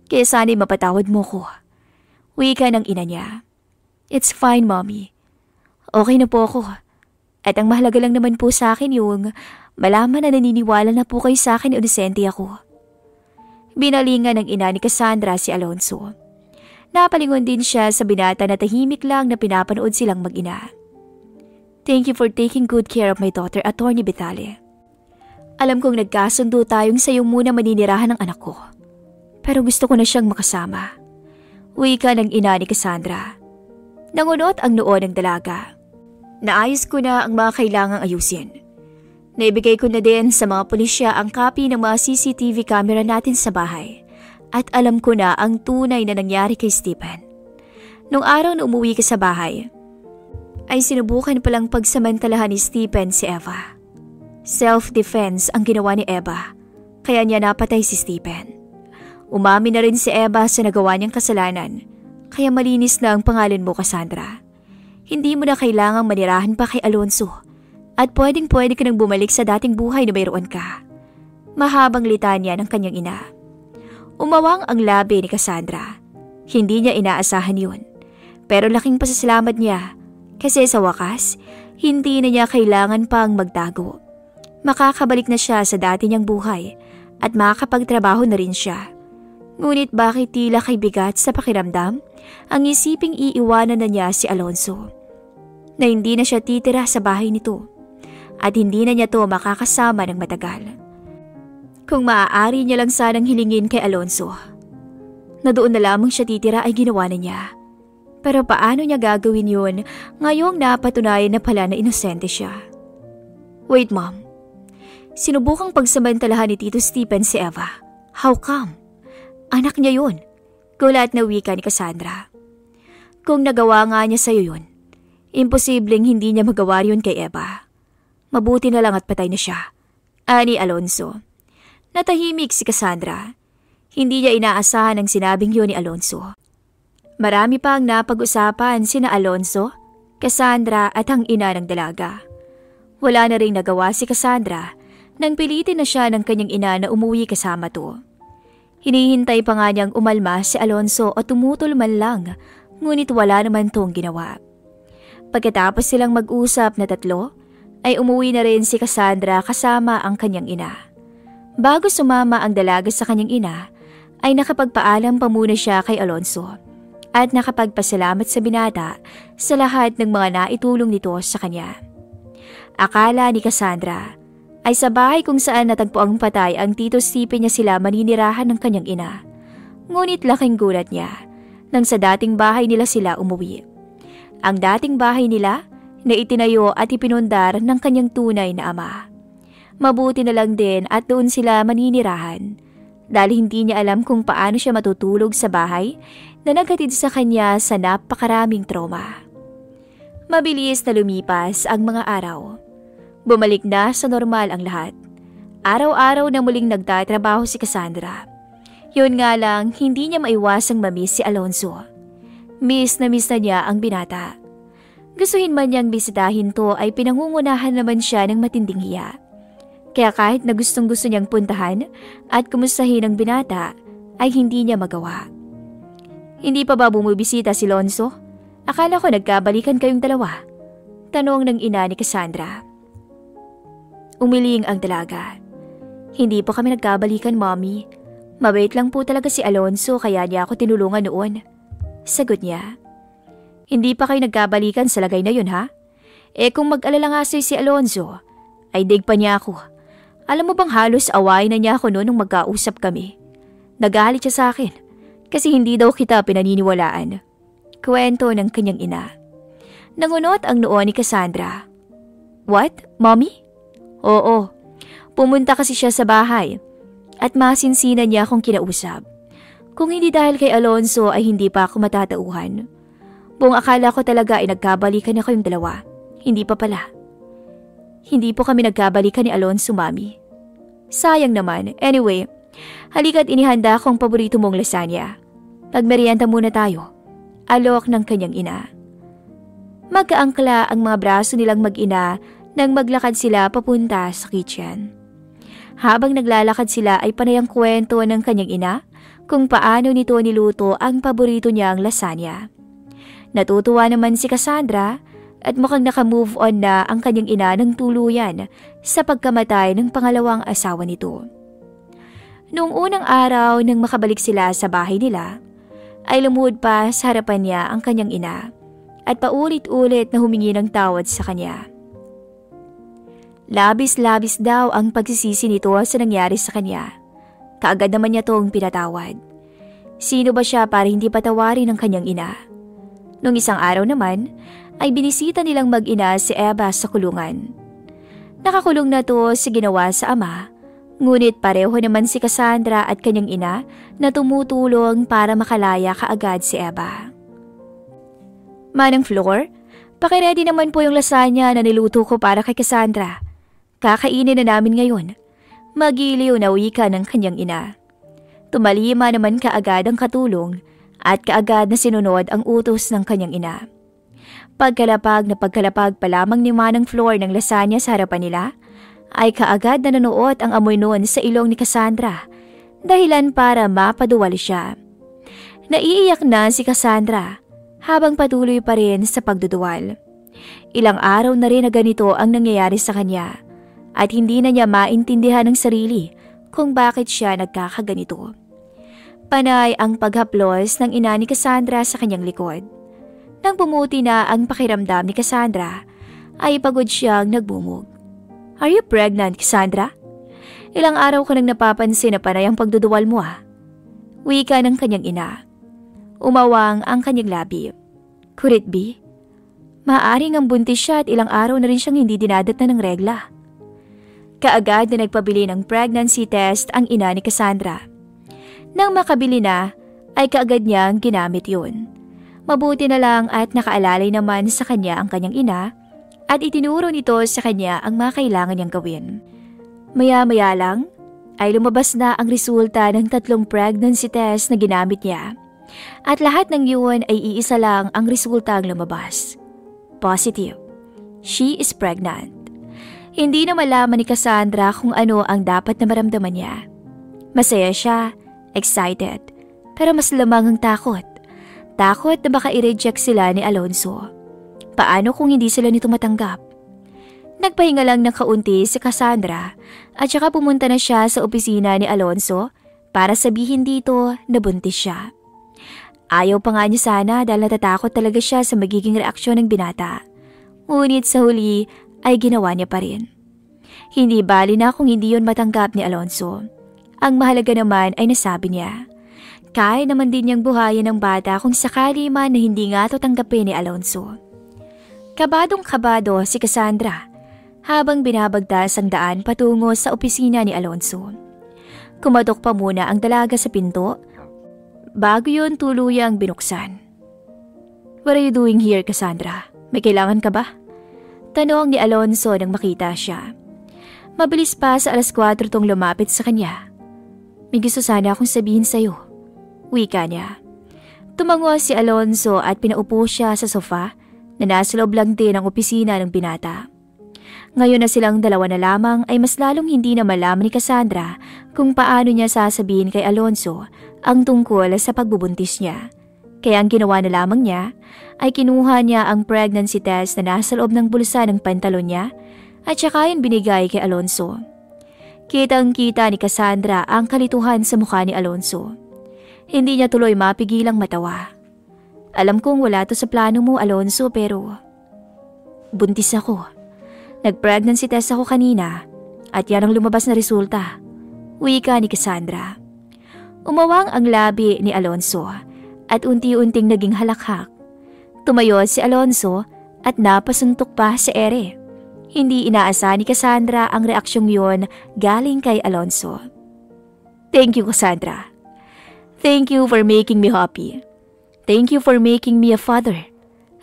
Kaya sana'y mapatawad mo ko. Wika ng ina niya. It's fine, Mommy. Okay na po ako. At ang mahalaga lang naman po sa akin yung malaman na naniniwala na po kayo sa akin inosente ako. Binalingan ng ina ni Cassandra si Alonso. Napalingon din siya sa binata na tahimik lang na pinapanood silang mag-ina. Thank you for taking good care of my daughter, Attorney Vitale. Alam kong nagkasundo tayong sa'yo muna maninirahan ng anak ko. Pero gusto ko na siyang makasama. Wika ng ina ni Cassandra. Nangunot ang noo ng dalaga. Naayos ko na ang mga kailangang ayusin. Naibigay ko na din sa mga pulisya ang copy ng mga CCTV camera natin sa bahay. At alam ko na ang tunay na nangyari kay Stephen. Nung araw na umuwi ka sa bahay, ay sinubukan palang pagsamantalahan ni Stephen si Eva. Self-defense ang ginawa ni Eva, kaya niya napatay si Stephen. Umamin na rin si Eva sa nagawa niyang kasalanan, kaya malinis na ang pangalan mo, Cassandra. Hindi mo na kailangang manirahan pa kay Alonso, at pwedeng-pwede ka nang bumalik sa dating buhay na mayroon ka. Mahabang litanya ng kanyang ina. Umawang ang labi ni Cassandra. Hindi niya inaasahan yun, pero laking pasasalamat niya. Kasi sa wakas, hindi na niya kailangan pang magtago. Makakabalik na siya sa dati niyang buhay at makakapagtrabaho na rin siya. Ngunit bakit tila kay bigat sa pakiramdam ang isiping iiwanan na niya si Alonso? Na hindi na siya titira sa bahay nito at hindi na niya to makakasama ng matagal. Kung maaari niya lang sanang hilingin kay Alonso na doon na lamang siya titira ay ginawa na niya. Pero paano niya gagawin yun ngayong napatunayan na pala na inosente siya? Wait, Mom. Sinubukang pagsamantalahan ni Tito Stephen si Eva. How come? Anak niya yun. Gulat na wika ni Cassandra. Kung nagawa nga niya sa'yo yun, imposibleng hindi niya magawa yun kay Eva. Mabuti na lang at patay na siya. Ani Alonso. Natahimik si Cassandra. Hindi niya inaasahan ang sinabing yun ni Alonso. Marami pa ang napag-usapan sina Alonso, Cassandra at ang ina ng dalaga. Wala na ring nagawa si Cassandra nang pilitin na siya ng kanyang ina na umuwi kasama to. Hinihintay pa nga niyang umalma si Alonso o tumutol man lang, ngunit wala naman tong ginawa. Pagkatapos silang mag-usap na tatlo, ay umuwi na rin si Cassandra kasama ang kanyang ina. Bago sumama ang dalaga sa kanyang ina, ay nakapagpaalam pa muna siya kay Alonso at nakapagpasalamat sa binata sa lahat ng mga naitulong nito sa kanya. Akala ni Cassandra ay sa bahay kung saan natagpo ang patay ang Tito Stephen niya sila maninirahan ng kanyang ina. Ngunit laking gulat niya nang sa dating bahay nila sila umuwi. Ang dating bahay nila na itinayo at ipinundar ng kanyang tunay na ama. Mabuti na lang din at doon sila maninirahan dahil hindi niya alam kung paano siya matutulog sa bahay na naghatid sa kanya sa napakaraming trauma. Mabilis na lumipas ang mga araw. Bumalik na sa normal ang lahat. Araw-araw na muling nagtatrabaho si Cassandra. Yun nga lang, hindi niya maiwasang mamiss si Alonzo. Miss na niya ang binata. Gustuhin man niyang bisitahin to ay pinangungunahan naman siya ng matinding hiya. Kaya kahit na gustong-gusto niyang puntahan at kumustahin ang binata, ay hindi niya magawa. Hindi pa ba bumibisita si Lonzo? Akala ko nagkabalikan kayong dalawa. Tanong ng ina ni Cassandra. Umiling ang dalaga. Hindi po kami nagkabalikan, Mommy. Mabait lang po talaga si Alonzo kaya niya ako tinulungan noon. Sagot niya. Hindi pa kayo nagkabalikan sa lagay na yun, ha? Kung mag-alala nga sa'yo si Alonzo, ay dig pa niya ako. Alam mo bang halos away na niya ako noon nung magkausap kami. Nagalit siya sa akin kasi hindi daw kita pinaniniwalaan. Kwento ng kanyang ina. Nangunot ang noo ni Cassandra. What? Mommy? Oo. Pumunta kasi siya sa bahay at masinsinan niya akong kinausap. Kung hindi dahil kay Alonzo ay hindi pa ako matatauhan. Buong akala ko talaga ay nagkabalikan na kayong dalawa. Hindi pa pala. Hindi po kami nagkabalikan ni Alonzo, Mami. Sayang naman. Anyway, halika't inihanda ko ang paborito mong lasagna. Pagmerienda muna tayo. Alok ng kanyang ina. Magkaangkla ang mga braso nilang mag-ina nang maglakad sila papunta sa kitchen. Habang naglalakad sila ay panay ang kwento ng kanyang ina kung paano nito niluto ang paborito niyang lasagna. Natutuwa naman si Cassandra at mukhang naka-move on na ang kanyang ina ng tuluyan sa pagkamatay ng pangalawang asawa nito. Noong unang araw nang makabalik sila sa bahay nila, ay lumuhod pa sa harapan niya ang kanyang ina at paulit-ulit na humingi ng tawad sa kanya. Labis-labis daw ang pagsisisi nito sa nangyari sa kanya. Kaagad naman niya tong pinatawad. Sino ba siya para hindi patawarin ng kanyang ina? Noong isang araw naman, ay binisita nilang mag-ina si Eva sa kulungan. Nakakulong na to si ginawa sa ama, ngunit pareho naman si Cassandra at kanyang ina na tumutulong para makalaya kaagad si Eva. Manang Flor, pakiredy naman po yung lasagna na niluto ko para kay Cassandra. Kakainin na namin ngayon. Magiliw na wika ng kanyang ina. Tumalima naman kaagad ang katulong at kaagad na sinunod ang utos ng kanyang ina. Pagkalapag pa lamang ni Manang Flor ng lasagna sa harapan nila, ay kaagad na nanuot ang amoy noon sa ilong ni Cassandra, dahilan para mapaduwal siya. Naiiyak na si Cassandra habang patuloy pa rin sa pagduduwal. Ilang araw na rin na ganito ang nangyayari sa kanya at hindi na niya maintindihan ng sarili kung bakit siya nagkakaganito. Panay ang paghaplos ng ina ni Cassandra sa kanyang likod. Nang bumuti na ang pakiramdam ni Cassandra, ay pagod siyang nagbumog. Are you pregnant, Cassandra? Ilang araw ko nang napapansin na panay ang pagduduwal mo Wika ng kanyang ina. Umawang ang kanyang labi. Could it be? Maaaring ang buntis siya at ilang araw na rin siyang hindi dinadatnan ng regla. Kaagad na nagpabili ng pregnancy test ang ina ni Cassandra. Nang makabili na, ay kaagad niyang ginamit yun. Mabuti na lang at nakaalalay naman sa kanya ang kanyang ina at itinuro nito sa kanya ang mga kailangan niyang gawin. Maya-maya lang ay lumabas na ang resulta ng 3 pregnancy test na ginamit niya. At lahat ng yun ay iisa lang ang resulta ang lumabas. Positive. She is pregnant. Hindi na malaman ni Cassandra kung ano ang dapat na maramdaman niya. Masaya siya, excited, pero mas lamang ang takot. Takot na baka i-reject sila ni Alonzo. Paano kung hindi sila nito matanggap? Nagpahinga lang ng kaunti si Cassandra at saka pumunta na siya sa opisina ni Alonzo para sabihin dito na buntis siya. Ayaw pa nga niya sana dahil natatakot talaga siya sa magiging reaksyon ng binata. Ngunit sa huli ay ginawa niya pa rin. Hindi bali na kung hindi yun matanggap ni Alonzo. Ang mahalaga naman ay nasabi niya. Kaya naman din niyang buhayin ng bata kung sakali man na hindi nga ito tanggapin ni Alonzo. Kabadong-kabado si Cassandra habang binabagtas ang daan patungo sa opisina ni Alonzo. Kumatok pa muna ang dalaga sa pinto bago yun tuluyang binuksan. What are you doing here, Cassandra? May kailangan ka ba? Tanong ni Alonzo nang makita siya. Mabilis pa sa 4:00 tong lumapit sa kanya. May gusto sana akong sabihin sa'yo. Wika niya. Tumango si Alonzo at pinaupo siya sa sofa na nasa loob lang din ang opisina ng binata. Ngayon na silang dalawa na lamang ay mas lalong hindi na malaman ni Cassandra kung paano niya sasabihin kay Alonzo ang tungkol sa pagbubuntis niya. Kaya ang ginawa na lamang niya ay kinuha niya ang pregnancy test na nasa loob ng bulsa ng pantalon niya at saka yun binigay kay Alonzo. Kitang-kita ni Cassandra ang kalituhan sa mukha ni Alonzo. Hindi niya tuloy mapigilang matawa. Alam kong wala to sa plano mo, Alonzo, pero buntis ako. Nag-pregnancy test ako kanina at yan ang lumabas na resulta. Wika ni Cassandra. Umawang ang labi ni Alonzo at unti-unting naging halakhak. Tumayo si Alonzo at napasuntok pa sa ere. Hindi inaasahan ni Cassandra ang reaksyong yun galing kay Alonzo. Thank you, Cassandra. Thank you for making me happy. Thank you for making me a father.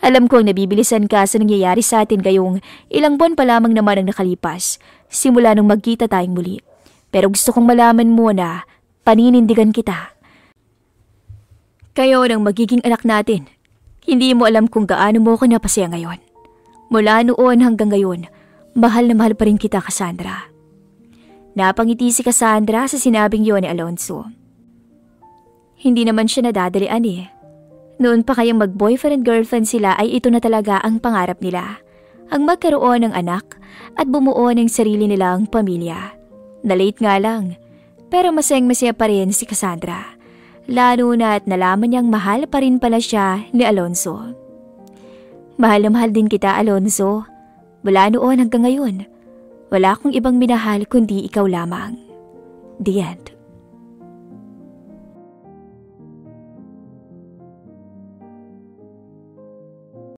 Alam kong nabibilisan ka sa nangyayari sa atin gayong ilang buwan pa lamang naman ang nakalipas simula nung magkita tayong muli. Pero gusto kong malaman mo na paninindigan kita. Kayo ng magiging anak natin. Hindi mo alam kung gaano mo ko napasaya ngayon. Mula noon hanggang ngayon, mahal na mahal pa rin kita, Cassandra. Napangiti si Cassandra sa sinabing yon ni Alonzo. Hindi naman siya nadadalian eh. Noon pa kayang mag-boyfriend-girlfriend sila ay ito na talaga ang pangarap nila. Ang magkaroon ng anak at bumuo ng sarili nilang pamilya. Na-late nga lang, pero masayang-masaya pa rin si Cassandra. Lalo na at nalaman niyang mahal pa rin pala siya ni Alonzo. Mahal na mahal din kita, Alonzo. Mula noon hanggang ngayon, wala akong ibang minahal kundi ikaw lamang. The end.